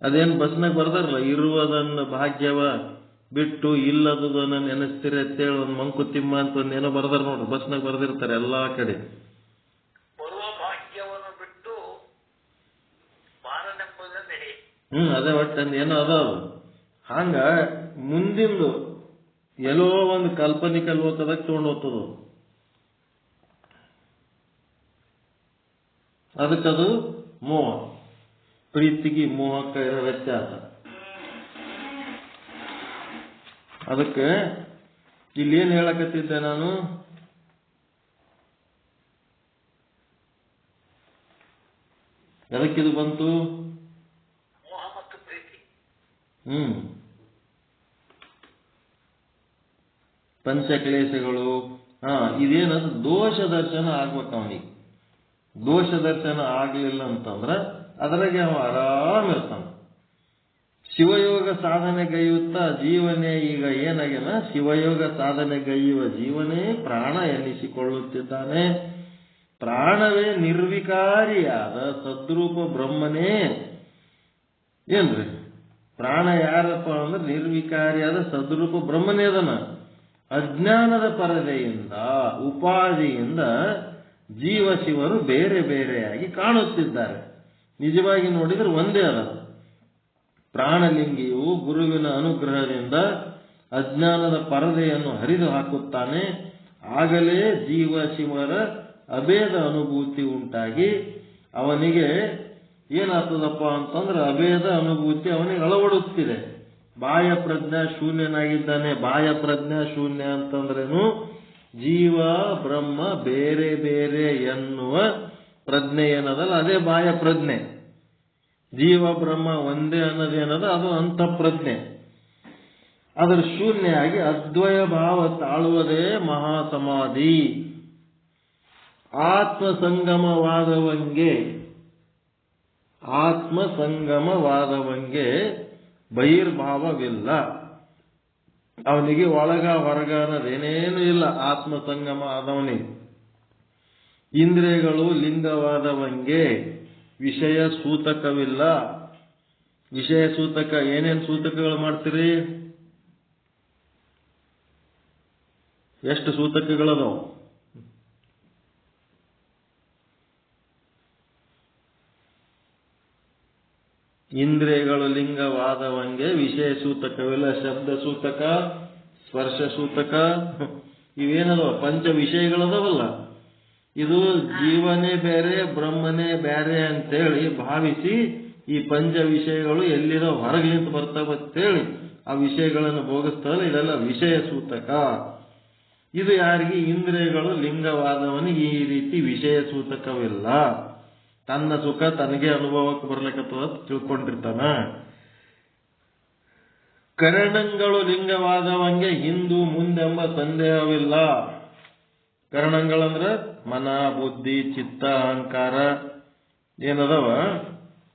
ಅದೇನು ಬಸ್ನಾಗ ಬರ್ದಾರಲ್ಲ, ಇರುವುದನ್ನ ಭಾಗ್ಯವ ಬಿಟ್ಟು ಇಲ್ಲದನ್ನ ನೆನೆಸ್ತೀರಿ ಅಂತೇಳಿ ಒಂದು ಮಂಕುತಿಮ್ಮ ಅಂತ ಒಂದು ಏನೋ ಬರ್ದಾರ ನೋಡ್ರಿ. ಬಸ್ನಾಗ ಬರ್ದಿರ್ತಾರೆ ಎಲ್ಲಾ ಕಡೆ. ಅದೇ ಒಟ್ಟಂದು ಏನೋ ಅದಾವ. ಹಂಗ ಮುಂದಿಂದು ಎಲ್ಲೋ ಒಂದು ಕಾಲ್ಪನಿಕ ಲೋಕದಾಗ ತಗೊಂಡು ಹೋಗ್ತದ. ಅದಕ್ಕದು ಮೋಹ. ಪ್ರೀತಿಗೆ ಮೋಹಕ್ಕೆ ಇರೋ ವ್ಯತ್ಯಾಸ. ಅದಕ್ಕೆ ಇಲ್ಲಿ ಏನ್ ಹೇಳಕತ್ತಿದ್ದೆ ನಾನು? ಎದಕ್ಕಿದು ಬಂತು? ಪಂಚಕ್ಲೇಶಗಳು. ಇದೇನದು? ದೋಷ ದರ್ಶನ ಆಗ್ಬೇಕು ಅವನಿಗೆ. ದೋಷ ದರ್ಶನ ಆಗ್ಲಿಲ್ಲ ಅಂತಂದ್ರ ಅದ್ರಾಗೆ ಅವ ಆರಾಮ್ ಇರ್ತಾನ, ಶಿವಯೋಗ ಸಾಧನೆಗೈಯುತ್ತಾ ಜೀವನೇ ಈಗ ಏನಾಗ್ಯನ, ಶಿವಯೋಗ ಸಾಧನೆಗೈಯುವ ಜೀವನೇ ಪ್ರಾಣ ಎನ್ನಿಸಿಕೊಳ್ಳುತ್ತಿದ್ದಾನೆ. ಪ್ರಾಣವೇ ನಿರ್ವಿಕಾರಿಯಾದ ಸದ್ರೂಪ ಬ್ರಹ್ಮನೇ. ಏನ್ರಿ ಪ್ರಾಣ ಯಾರಪ್ಪ ಅಂದ್ರೆ ನಿರ್ವಿಕಾರಿಯಾದ ಸದ್ರೂಪ ಬ್ರಹ್ಮನೇ ಅದನ. ಅಜ್ಞಾನದ ಪರದೆಯಿಂದ ಉಪಾಧಿಯಿಂದ ಜೀವ ಶಿವರು ಬೇರೆ ಬೇರೆಯಾಗಿ ಕಾಣುತ್ತಿದ್ದಾರೆ. ನಿಜವಾಗಿ ನೋಡಿದ್ರೆ ಒಂದೇ ಅದ. ಪ್ರಾಣಲಿಂಗಿಯು ಗುರುವಿನ ಅನುಗ್ರಹದಿಂದ ಅಜ್ಞಾನದ ಪರದೆಯನ್ನು ಹರಿದು ಹಾಕುತ್ತಾನೆ. ಆಗಲೇ ಜೀವ ಶಿವರ ಅಭೇದ ಅನುಭೂತಿ ಉಂಟಾಗಿ ಅವನಿಗೆ ಏನಾಗ್ತದಪ್ಪ ಅಂತಂದ್ರೆ ಅಭೇದ ಅನುಭೂತಿ ಅವನಿಗೆ ಅಳವಡುತ್ತಿದೆ. ಬಾಹ್ಯ ಪ್ರಜ್ಞಾ ಶೂನ್ಯನಾಗಿದ್ದಾನೆ. ಬಾಹ್ಯ ಪ್ರಜ್ಞಾ ಶೂನ್ಯ ಅಂತಂದ್ರೇನು, ಜೀವ ಬ್ರಹ್ಮ ಬೇರೆ ಬೇರೆ ಎನ್ನುವ ಪ್ರಜ್ಞೆ ಏನದಲ್ಲ ಅದೇ ಬಾಹ್ಯ ಪ್ರಜ್ಞೆ. ಜೀವ ಬ್ರಹ್ಮ ಒಂದೇ ಅನ್ನೋದೇನದ ಅದು ಅಂತಃಪ್ರಜ್ಞೆ. ಅದರ ಶೂನ್ಯ ಆಗಿ ಅದ್ವಯ ಭಾವ ತಾಳುವುದೇ ಮಹಾಸಮಾಧಿ. ಆತ್ಮಸಂಗಮವಾದವಂಗೆ ಬಹಿರ್ಭಾವವಿಲ್ಲ. ಅವನಿಗೆ ಒಳಗ ಹೊರಗ ಅನ್ನೋದೇನೇನು ಇಲ್ಲ. ಆತ್ಮಸಂಗಮ ಆದವನಿಗೆ ಇಂದ್ರಿಯಗಳು ಲಿಂಗವಾದವಂಗೆ ವಿಷಯ ಸೂತಕವಿಲ್ಲ. ವಿಷಯ ಸೂತಕ ಏನೇನು ಸೂತಕಗಳು ಮಾಡ್ತೀರಿ? ಎಷ್ಟು ಸೂತಕಗಳದಾವು? ಇಂದ್ರಿಯಗಳು ಲಿಂಗವಾದವಂಗೆ ವಿಷಯ ಸೂತಕವಿಲ್ಲ. ಶಬ್ದ ಸೂತಕ, ಸ್ಪರ್ಶ ಸೂತಕ, ಇವೇನದವ ಪಂಚ ವಿಷಯಗಳದವಲ್ಲ. ಇದು ಜೀವನೇ ಬೇರೆ ಬ್ರಹ್ಮನೇ ಬೇರೆ ಅಂತೇಳಿ ಭಾವಿಸಿ ಈ ಪಂಚ ವಿಷಯಗಳು ಎಲ್ಲಿರೋ ಹೊರಗೆ ನಿಂತು ಬರ್ತಾವಂತೇಳಿ ಆ ವಿಷಯಗಳನ್ನು ಭೋಗಿಸ್ತಾರಲ್ಲ, ಇದೆಲ್ಲ ವಿಷಯ ಸೂತಕ. ಇದು ಯಾರಿಗೆ? ಇಂದ್ರಿಯಗಳು ಲಿಂಗವಾದವನಿಗೆ ಈ ರೀತಿ ವಿಷಯ ಸೂತಕವಿಲ್ಲ. ತನ್ನ ಸುಖ ತನಗೆ ಅನುಭವಕ್ಕೆ ಬರ್ಲಿಕ್ಕತ್ತದ ತಿಳ್ಕೊಂಡಿರ್ತಾನ. ಕರಣಗಳು ಲಿಂಗವಾದವಂಗೆ ಹಿಂದು ಮುಂದೆಂಬ ಸಂದೇಹವಿಲ್ಲ. ಕರಣಗಳಂದ್ರ ಮನ, ಬುದ್ಧಿ, ಚಿತ್ತ, ಅಹಂಕಾರ ಏನದವ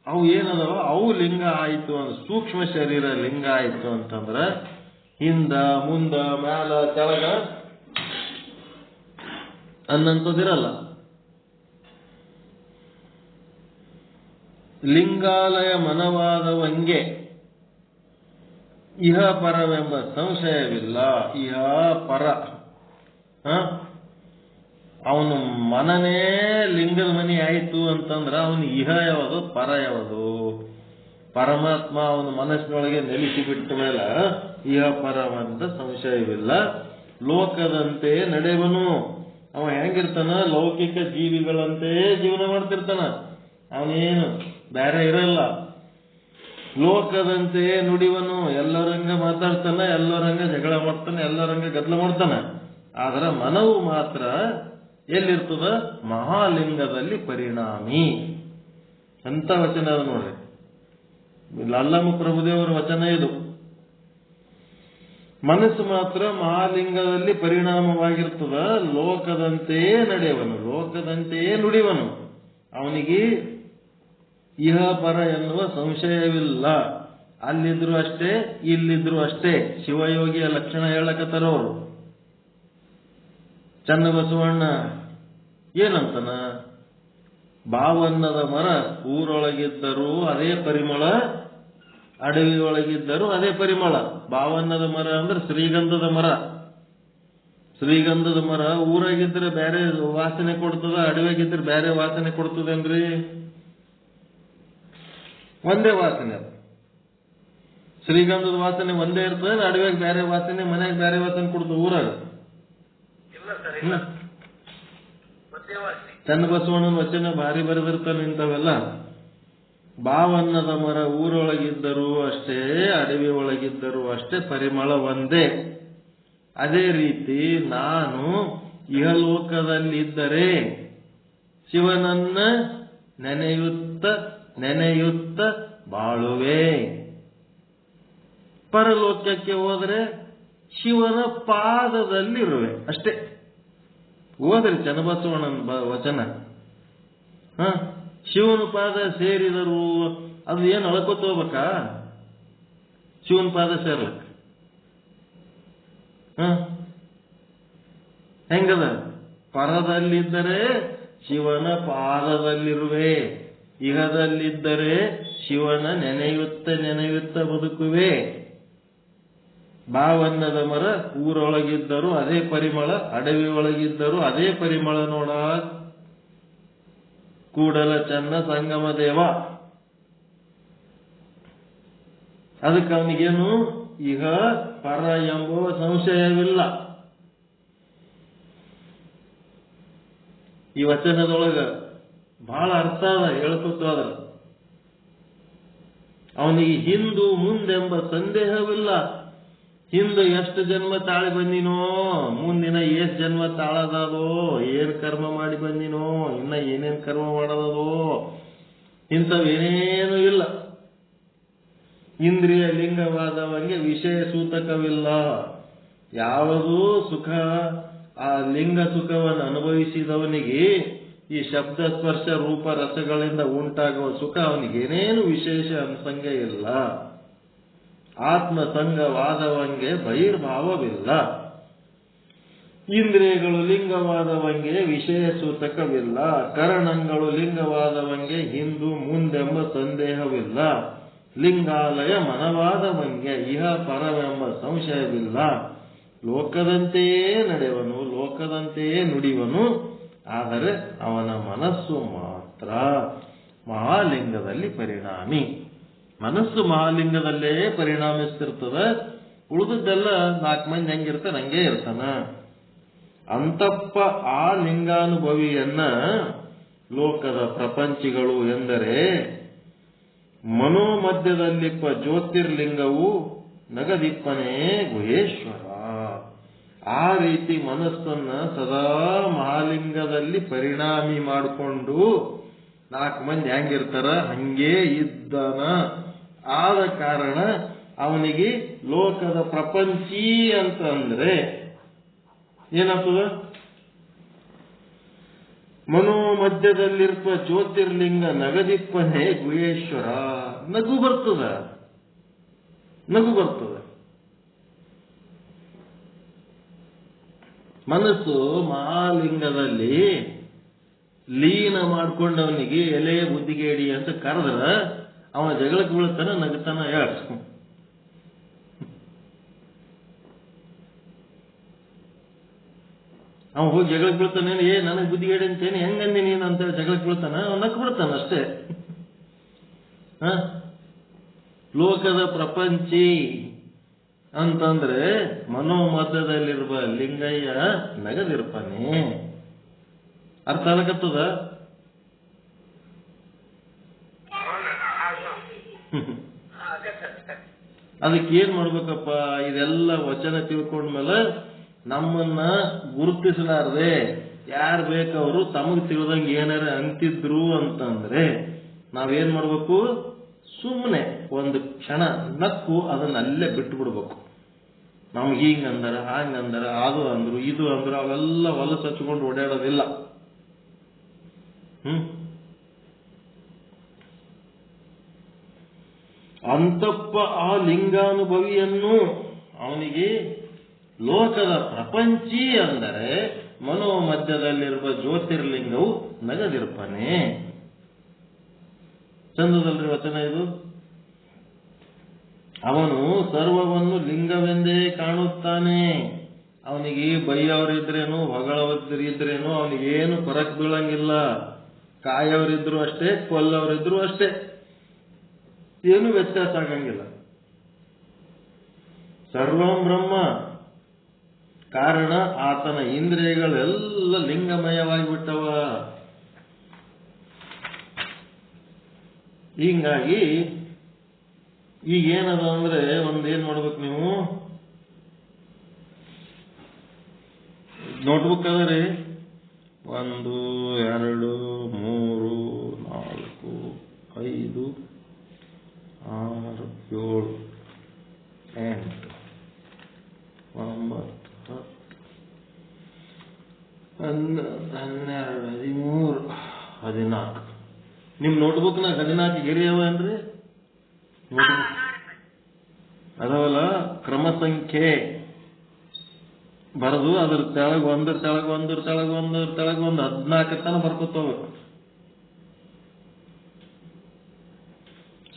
ಅವು ಏನದವ ಅವು ಲಿಂಗ ಆಯಿತು ಅಂತ. ಸೂಕ್ಷ್ಮ ಶರೀರ ಲಿಂಗ ಆಯಿತು ಅಂತಂದ್ರ ಹಿಂದ ಮುಂದ ಮ್ಯಾಲ ಕೆಳಗ ಅನ್ನಂಥದ್ದಿರಲ್ಲ. ಲಿಂಗಾಲಯ ಮನವಾದವಂಗೆ ಇಹ ಪರವೆಂಬ ಸಂಶಯವಿಲ್ಲ. ಇಹ ಪರ ಅವನು ಮನನೇ ಲಿಂಗದ ಮನಿ ಆಯಿತು ಅಂತಂದ್ರ ಅವನು ಇಹ ಯಾವುದು ಪರ ಯಾವುದು? ಪರಮಾತ್ಮ ಅವನ ಮನಸ್ಸಿನೊಳಗೆ ನೆಲೆಸಿ ಬಿಟ್ಟ ಮೇಲೆ ಇಹ ಪರವಂತ ಸಂಶಯವಿಲ್ಲ. ಲೋಕದಂತೆ ನಡೆವನು. ಅವ ಹೆಂಗಿರ್ತಾನ? ಲೌಕಿಕ ಜೀವಿಗಳಂತೆ ಜೀವನ ಮಾಡ್ತಿರ್ತಾನ. ಅವನೇನು ಬೇರೆ ಇರಲ್ಲ. ಲೋಕದಂತೆ ನುಡಿವನು. ಎಲ್ಲರಂಗ ಮಾತಾಡ್ತಾನ, ಎಲ್ಲರಂಗ ಜಗಳ ಮಾಡ್ತಾನೆ, ಎಲ್ಲರಂಗ ಗದ್ದಲ ಮಾಡ್ತಾನ. ಆದ್ರೆ ಮನವು ಮಾತ್ರ ಎಲ್ಲಿರ್ತದ? ಮಹಾಲಿಂಗದಲ್ಲಿ ಪರಿಣಾಮಿ ಅಂತ ವಚನ ಅದ ನೋಡ್ರಿ. ಅಲ್ಲಮ್ಮ ಪ್ರಭುದೇವರ ವಚನ ಇದು. ಮನಸ್ಸು ಮಾತ್ರ ಮಹಾಲಿಂಗದಲ್ಲಿ ಪರಿಣಾಮವಾಗಿರ್ತದ. ಲೋಕದಂತೆಯೇ ನಡೆಯವನು, ಲೋಕದಂತೆಯೇ ನುಡಿವನು. ಅವನಿಗೆ ಇಹ ಪರ ಎನ್ನುವ ಸಂಶಯವಿಲ್ಲ. ಅಲ್ಲಿದ್ರು ಅಷ್ಟೇ, ಇಲ್ಲಿದ್ರು ಅಷ್ಟೇ. ಶಿವಯೋಗಿಯ ಲಕ್ಷಣ ಹೇಳಕತ್ತಾರವರು. ಚನ್ನಬಸವಣ್ಣ ಏನಂತನ? ಬಾವನ್ನದ ಮರ ಊರೊಳಗಿದ್ದರೂ ಅದೇ ಪರಿಮಳ, ಅಡವಿಯೊಳಗಿದ್ದರೂ ಅದೇ ಪರಿಮಳ. ಬಾವನ್ನದ ಮರ ಅಂದ್ರೆ ಶ್ರೀಗಂಧದ ಮರ. ಶ್ರೀಗಂಧದ ಮರ ಊರಾಗಿದ್ರೆ ಬೇರೆ ವಾಸನೆ ಕೊಡ್ತದ, ಅಡವಿಯಾಗಿದ್ರೆ ಬೇರೆ ವಾಸನೆ ಕೊಡ್ತದೇನ್ರಿ? ಒಂದೇ ವಾಸನೆ. ಶ್ರೀಗಂಧದ ವಾಸನೆ ಒಂದೇ ಇರ್ತದೆ, ಅಡವಿಯಾಗ ಬೇರೆ ವಾಸನೆ, ಮನೆಯಾಗ ಬೇರೆ ವಾಸನೆ ಕೊಡ್ತದೆ ಊರಾಗ. ಚನ್ನಬಸವಣ್ಣನ ವಚನ ಭಾರಿ ಬರೆದಿರ್ತಾನೆ ಇಂಥವೆಲ್ಲ. ಬಾವನ್ನದ ಮರ ಊರೊಳಗಿದ್ದರೂ ಅಷ್ಟೇ, ಅಡವಿ ಒಳಗಿದ್ದರೂ ಅಷ್ಟೇ, ಪರಿಮಳ ಒಂದೇ. ಅದೇ ರೀತಿ ನಾನು ಇಹಲೋಕದಲ್ಲಿದ್ದರೆ ಶಿವನನ್ನ ನೆನೆಯುತ್ತ ಬಾಳುವೆ. ಪರಲೋಕಕ್ಕೆ ಹೋದರೆ ಶಿವನ ಪಾದದಲ್ಲಿರುವೆ ಅಷ್ಟೇ. ಹೋದ್ರಿ ಚನ್ನಬಸವಣ್ಣನ ವಚನ. ಶಿವನ ಪಾದ ಸೇರಿದರು ಅದು ಏನು ಅಳ್ಕೋತ ಹೋಗ್ಬೇಕಾ? ಶಿವನ ಪಾದ ಸೇರ್ಲಕ್ಕ ಹೆಂಗದ? ಪರದಲ್ಲಿದ್ದರೆ ಶಿವನ ಪಾದದಲ್ಲಿರುವೆ, ಇಹದಲ್ಲಿದ್ದರೆ ಶಿವನ ನೆನೆಯುತ್ತ ಬದುಕುವೆ. ಬಾವನ್ನದ ಮರ ಊರೊಳಗಿದ್ದರೂ ಅದೇ ಪರಿಮಳ, ಅಡವಿ ಒಳಗಿದ್ದರೂ ಅದೇ ಪರಿಮಳ ನೋಡ. ಕೂಡಲ ಚನ್ನ ಸಂಗಮ ದೇವ. ಅದಕ್ಕೆ ಅವನಿಗೇನು ಇಹ ಪರ ಎಂಬುವ ಸಂಶಯವಿಲ್ಲ. ಈ ವಚನದೊಳಗ ಬಹಳ ಅರ್ಥ ಅದ ಹೇಳ್ಕೊತಾದ್ರ. ಅವನಿಗೆ ಹಿಂದು ಮುಂದೆಂಬ ಸಂದೇಹವಿಲ್ಲ. ಹಿಂದೆ ಎಷ್ಟು ಜನ್ಮ ತಾಳಿ ಬಂದಿನೋ, ಮುಂದಿನ ಎಷ್ಟು ಜನ್ಮ ತಾಳದದೋ, ಏನ್ ಕರ್ಮ ಮಾಡಿ ಬಂದಿನೋ, ಇನ್ನ ಏನೇನ್ ಕರ್ಮ ಮಾಡದದೋ, ಇಂಥವೇನೇನು ಇಲ್ಲ. ಇಂದ್ರಿಯ ಲಿಂಗವಾದವಂಗೆ ವಿಷಯ ಸೂತಕವಿಲ್ಲ. ಯಾವುದೂ ಸುಖ, ಆ ಲಿಂಗ ಸುಖವನ್ನು ಅನುಭವಿಸಿದವನಿಗೆ ಈ ಶಬ್ದ ಸ್ಪರ್ಶ ರೂಪ ರಸಗಳಿಂದ ಉಂಟಾಗುವ ಸುಖ ಅವನಿಗೇನೇನು ವಿಶೇಷ ಅನ್ಸಂಗೆ ಇಲ್ಲ. ಆತ್ಮಸಂಗವಾದವಂಗೆ ಬಹಿರ್ಭಾವವಿಲ್ಲ. ಇಂದ್ರಿಯಗಳು ಲಿಂಗವಾದವಂಗೆ ವಿಷಯ ಸೂತಕವಿಲ್ಲ. ಕರಣಗಳು ಲಿಂಗವಾದವಂಗೆ ಹಿಂದು ಮುಂದೆಂಬ ಸಂದೇಹವಿಲ್ಲ. ಲಿಂಗಾಲಯ ಮನವಾದವಂಗೆ ಇಹ ಪರವೆಂಬ ಸಂಶಯವಿಲ್ಲ. ಲೋಕದಂತೆಯೇ ನಡೆವನು, ಲೋಕದಂತೆಯೇ ನುಡಿವನು. ಆದರೆ ಅವನ ಮನಸ್ಸು ಮಾತ್ರ ಮಹಾಲಿಂಗದಲ್ಲಿ ಪರಿಣಾಮಿ. ಮನಸ್ಸು ಮಹಾಲಿಂಗದಲ್ಲೇ ಪರಿಣಾಮಿಸ್ತಿರ್ತದ. ಉಳಿದದ್ದೆಲ್ಲ 4 ಮಂದಿ ಹೆಂಗಿರ್ತಾನೆ ಹಂಗೇ ಇರ್ತಾನ. ಅಂತಪ್ಪ ಆ ಲಿಂಗಾನುಭವಿಯನ್ನ ಲೋಕದ ಪ್ರಪಂಚಿಗಳು ಎಂದರೆ ಮನೋಮಧ್ಯದಲ್ಲಿಪ್ಪ ಜ್ಯೋತಿರ್ಲಿಂಗವು ನಗದಿಪ್ಪನೇ ಗುಹೇಶ್ವರ. ಆ ರೀತಿ ಮನಸ್ಸನ್ನ ಸದಾ ಮಹಾಲಿಂಗದಲ್ಲಿ ಪರಿಣಾಮಿ ಮಾಡಿಕೊಂಡು 4 ಮಂದಿ ಹೆಂಗಿರ್ತಾರ ಹಂಗೇ ಇದ್ದಾನ. ಆದ ಕಾರಣ ಅವನಿಗೆ ಲೋಕದ ಪ್ರಪಂಚಿ ಅಂತ ಅಂದ್ರೆ ಏನಾಗ್ತದ? ಮನೋಮಧ್ಯದಲ್ಲಿರುವ ಜ್ಯೋತಿರ್ಲಿಂಗ ನಗದಿಪ್ಪನೇ ಗುಹೇಶ್ವರ. ನಗು ಬರ್ತದ. ಮನಸ್ಸು ಮಹಾಲಿಂಗದಲ್ಲಿ ಲೀನ ಮಾಡ್ಕೊಂಡವನಿಗೆ ಎಲೆ ಬುದ್ಧಿಗೇಡಿ ಅಂತ ಕರೆದ್ರ ಅವನ ಜಗಳಕ್ಕೆ ಬೀಳ್ತಾನ, ನಗತಾನ. ಅವ ಹೋಗಿ ಜಗಳಕ್ಕೆ ಬೀಳ್ತಾನೆ. ನನಗೆ ಬುದ್ಧಿಗೇಡಿ ಅಂತೇನು ಹೆಂಗಂದಿ ನೀನು ಅಂತೇಳಿ ಜಗಳಕ್ಕೆ ಬೀಳ್ತಾನ. ಅವನು ನಕ್ ಬಿಡ್ತಾನ ಅಷ್ಟೇ. ಲೋಕದ ಪ್ರಪಂಚಿ ಅಂತಂದ್ರೆ ಮನೋಮಧ್ಯದಲ್ಲಿರುವ ಲಿಂಗಯ್ಯ ನಗದಿರ್ಪಾನೆ. ಅರ್ಥ ಆಗತ್ತದ? ಅದಕ್ಕೆ ಏನ್ ಮಾಡ್ಬೇಕಪ್ಪ? ಇದೆಲ್ಲ ವಚನ ತಿಳ್ಕೊಂಡ್ಮೇಲೆ ನಮ್ಮನ್ನ ಗುರುತಿಸಲಾರದೆ ಯಾರು ಬೇಕವರು ತಮಗ್ ತಿಳಿದಂಗೆ ಏನಾರ ಅಂತಿದ್ರು ಅಂತಂದ್ರೆ ನಾವೇನ್ ಮಾಡ್ಬೇಕು? ಸುಮ್ಮನೆ ಒಂದು ಕ್ಷಣ ನಕ್ಕು ಅದನ್ನ ಅಲ್ಲೇ ಬಿಟ್ಟು ಬಿಡ್ಬೇಕು. ನಮ್ಗೆ ಹಿಂಗಂದಾರ, ಹಾಂಗಂದಾರ, ಅದು ಅಂದ್ರು, ಇದು ಅಂದ್ರು, ಅವೆಲ್ಲ ಹೊಲಸು ಹಚ್ಕೊಂಡು ಓಡಾಡೋದಿಲ್ಲ. ಅಂತಪ್ಪ ಆ ಲಿಂಗಾನುಭವಿಯನ್ನು ಅವನಿಗೆ ಲೋಕದ ಪ್ರಪಂಚಿ ಅಂದರೆ ಮನೋಮಧ್ಯದಲ್ಲಿರುವ ಜ್ಯೋತಿರ್ಲಿಂಗವು ನಗದಿರ್ಪಾನೆ. ಚಂದದಲ್ರಿ ವಚನ ಇದು. ಅವನು ಸರ್ವವನ್ನು ಲಿಂಗವೆಂದೇ ಕಾಣುತ್ತಾನೆ. ಅವನಿಗೆ ಬೈಯವರಿದ್ರೇನು ಹೊಗಳವರಿದ್ರೇನು ಅವನಿಗೇನು ಫರಕ್ ಬೀಳಂಗಿಲ್ಲ. ಕಾಯವರಿದ್ರು ಅಷ್ಟೇ, ಕೊಲ್ಲವರಿದ್ರು ಅಷ್ಟೇ, ಏನು ವ್ಯತ್ಯಾಸ ಆಗಂಗಿಲ್ಲ. ಸರ್ವಂ ಬ್ರಹ್ಮ. ಕಾರಣ ಆತನ ಇಂದ್ರಿಯಗಳೆಲ್ಲ ಲಿಂಗಮಯವಾಗಿಬಿಟ್ಟವ. ಹೀಗಾಗಿ ಈಗೇನದ ಅಂದ್ರೆ ಒಂದೇನ್ ಮಾಡ್ಬೇಕು ನೀವು? ನೋಟ್ಬುಕ್ ಅದರಿ 1 2 3 4 5 6 7 8 9 10 11 13 14. ನಿಮ್ ನೋಟ್ಬುಕ್ನಾಗ 14 ಗೆರೆಯವ ಏನ್ರಿ? ಅದವಲ್ಲ ಕ್ರಮ ಸಂಖ್ಯೆ ಬರೆದು ಅದ್ರ ತೆಳಗ್ ಒಂದ್ರ ತೆಳಗ್ 14 ತನ ಬರ್ಕೊತ ಹೋಗ್ಬೇಕು.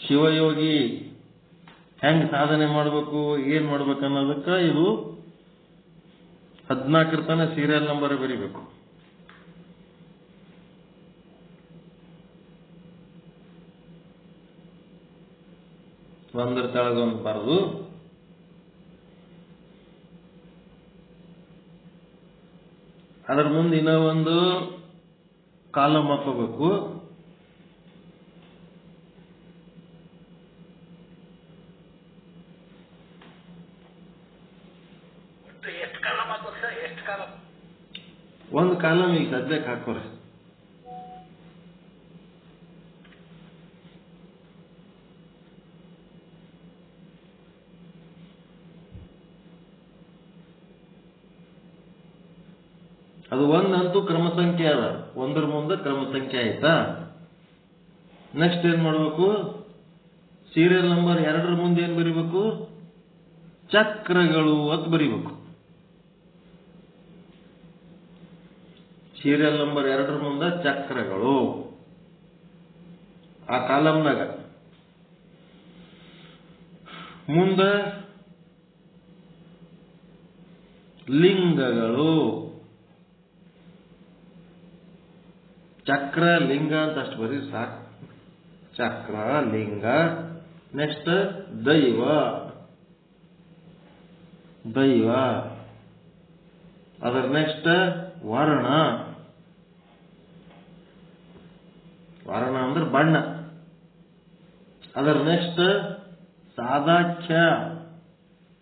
ಶಿವಯೋಗಿ ಹೆಂಗ್ ಸಾಧನೆ ಮಾಡ್ಬೇಕು, ಏನ್ ಮಾಡ್ಬೇಕು ಅನ್ನೋದಕ್ಕ ಇದು 14 ತನ ಸೀರಿಯಲ್ ನಂಬರ್ ಬರೀಬೇಕು. ಒಂದ್ರ ತೆಳಗೊಂದು ಬರೆದು ಅದರ ಮುಂದೆ ಇನ್ನೂ ಒಂದು ಕಾಲಮ್ ಹಾಕೋಬೇಕು. ಒಂದು ಕಾಲಮ್ ಈಗ ಸದ್ಯಕ್ಕೆ ಹಾಕೋರಿ. ಅದು ಒಂದಂತೂ ಕ್ರಮ ಸಂಖ್ಯೆ ಅದ, ಒಂದರ ಮುಂದೆ ಕ್ರಮ ಸಂಖ್ಯೆ ಆಯ್ತಾ. ನೆಕ್ಸ್ಟ್ ಏನ್ ಮಾಡ್ಬೇಕು, ಸೀರಿಯಲ್ ನಂಬರ್ 2ರ ಮುಂದೆ ಏನ್ ಬರೀಬೇಕು, ಚಕ್ರಗಳು ಅಂತ ಬರೀಬೇಕು. ಸೀರಿಯಲ್ ನಂಬರ್ 2ರ ಮುಂದೆ ಚಕ್ರಗಳು ಆ ಕಾಲಂನಾಗ. ಮುಂದೆ ಲಿಂಗಗಳು, ಚಕ್ರ ಲಿಂಗ ಅಂತ ಅಷ್ಟು ಬರೀ ಸಾಕು. ಚಕ್ರ ಲಿಂಗ. ನೆಕ್ಸ್ಟ್ ದೈವ, ಅದರ ನೆಕ್ಸ್ಟ್ ವರ್ಣ ಅಂದ್ರೆ ಬಣ್ಣ. ಅದರ ನೆಕ್ಸ್ಟ್ ಸಾದಾಖ್ಯ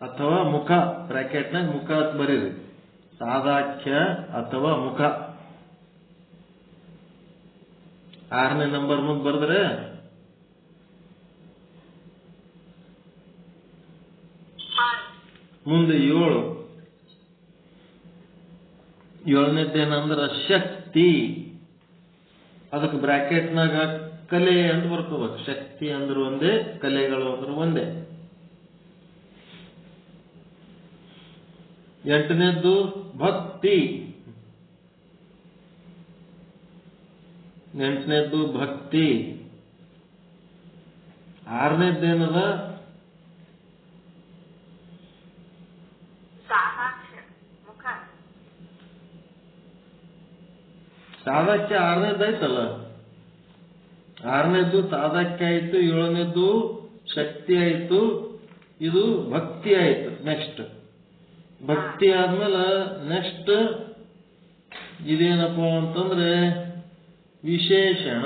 ಅಥವಾ ಮುಖ, ಬ್ರಾಕೆಟ್ನಾಗ ಮುಖ ಅಂತ ಬರೀರಿ. ಸಾದಾಖ್ಯ ಅಥವಾ ಮುಖ 6ನೇ ನಂಬರ್ ಮುಂದೆ ಬರೆದ್ರೆ ಮುಂದೆ 7. 7ನೇದೇನಂದ್ರ ಶಕ್ತಿ. ಅದಕ್ಕೆ ಬ್ರಾಕೆಟ್ನಾಗ ಕಲೆ ಅಂತ ಬರ್ಕೋಬೇಕು. ಶಕ್ತಿ ಅಂದ್ರೆ ಒಂದೇ, ಕಲೆಗಳು ಅಂದ್ರೆ ಒಂದೇ. 8ನೇದ್ದು ಭಕ್ತಿ. 8ನೇದ್ದು ಭಕ್ತಿ. 6ನೇದ್ದೇನದ ಸಾದಾಕ್ಯ. 6ನೇದ್ದಾಯ್ತಲ್ಲ, 6ನೇದ್ದು ಸಾದಾಕ್ಯ ಆಯ್ತು, 7ನೇದ್ದು ಶಕ್ತಿ ಆಯ್ತು, ಇದು ಭಕ್ತಿ ಆಯ್ತು. ನೆಕ್ಸ್ಟ್ ಭಕ್ತಿ ಆದ್ಮೇಲೆ ನೆಕ್ಸ್ಟ್ ಇದೇನಪ್ಪ ಅಂತಂದ್ರೆ ವಿಶೇಷಣ.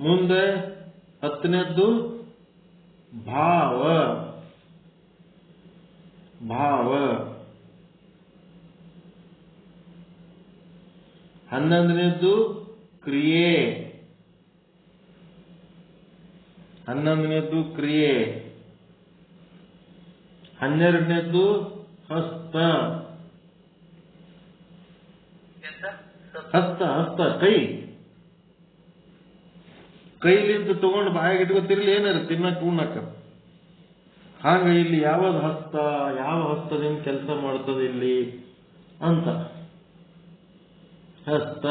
ಮುಂದೆ 10ನೇದ್ದು ಭಾವ. 11ನೇದ್ದು ಕ್ರಿಯೆ. 12ನೇದ್ದು ಹಸ್ತ. ಕೈ. ಕೈಲಿಂದ ತಗೊಂಡು ಬಾಯಿಗೆ ಇಟ್ಕೊತಿರ್ಲಿ, ಏನಾರ ತಿನ್ನಕ್ ಉಣ್ಣಕ್ಕ. ಹಾಗ ಇಲ್ಲಿ ಯಾವ್ದು ಹಸ್ತ, ಯಾವ ಹಸ್ತದಿಂದ ಕೆಲಸ ಮಾಡ್ತದೆ ಇಲ್ಲಿ ಅಂತ. ಹಸ್ತ.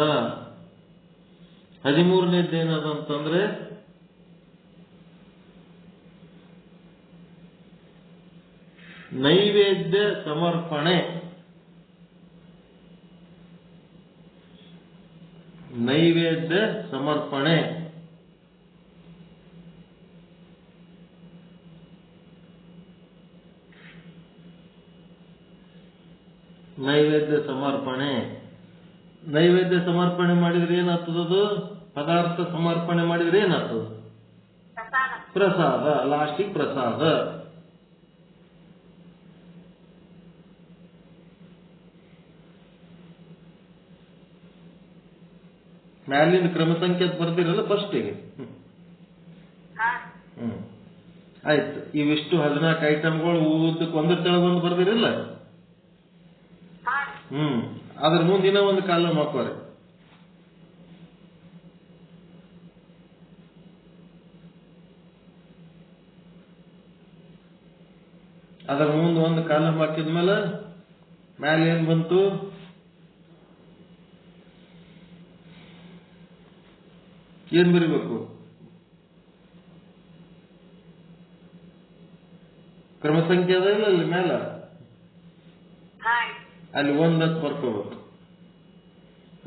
13ನೇದ್ದೇನದಂತಂದ್ರೆ ನೈವೇದ್ಯ ಸಮರ್ಪಣೆ. ನೈವೇದ್ಯ ಸಮರ್ಪಣೆ. ನೈವೇದ್ಯ ಸಮರ್ಪಣೆ ಮಾಡಿದ್ರೆ ಏನಾಗ್ತದದು, ಪದಾರ್ಥ ಸಮರ್ಪಣೆ ಮಾಡಿದ್ರೆ ಏನಾಗ್ತದ, ಪ್ರಸಾದ. ಲಾಸ್ಟಿಗೆ ಪ್ರಸಾದ. ಮ್ಯಾಲಿನ ಕ್ರಮ ಸಂಖ್ಯೆ ಬರ್ದಿರಲ್ಲ ಫಸ್ಟಿಗೆ. ಆಯ್ತು. ಇವಿಷ್ಟು 14 ಐಟಮ್ಗಳು ಊದಕ್ಕೆ ಒಂದ್ರ ತೆಳಗೊಂದು ಬರ್ದಿರಲ್ಲ. ಅದ್ರ ಮುಂದಿನ ಒಂದು ಕಾಲಮ್ ಹಾಕೋರಿ. ಅದರ ಮುಂದೆ ಒಂದು ಕಾಲಮ್ ಹಾಕಿದ್ಮೇಲೆ ಮ್ಯಾಲೆ ಏನ್ ಬಂತು? ಏನ್ ಬರಿಬೇಕು? ಕ್ರಮ ಸಂಖ್ಯೆ ಅದ ಇಲ್ಲ ಅಲ್ಲಿ ಮ್ಯಾಲ, ಅಲ್ಲಿ ಒಂದಕ್ಕೆ ಬರ್ಕೋಬೇಕು.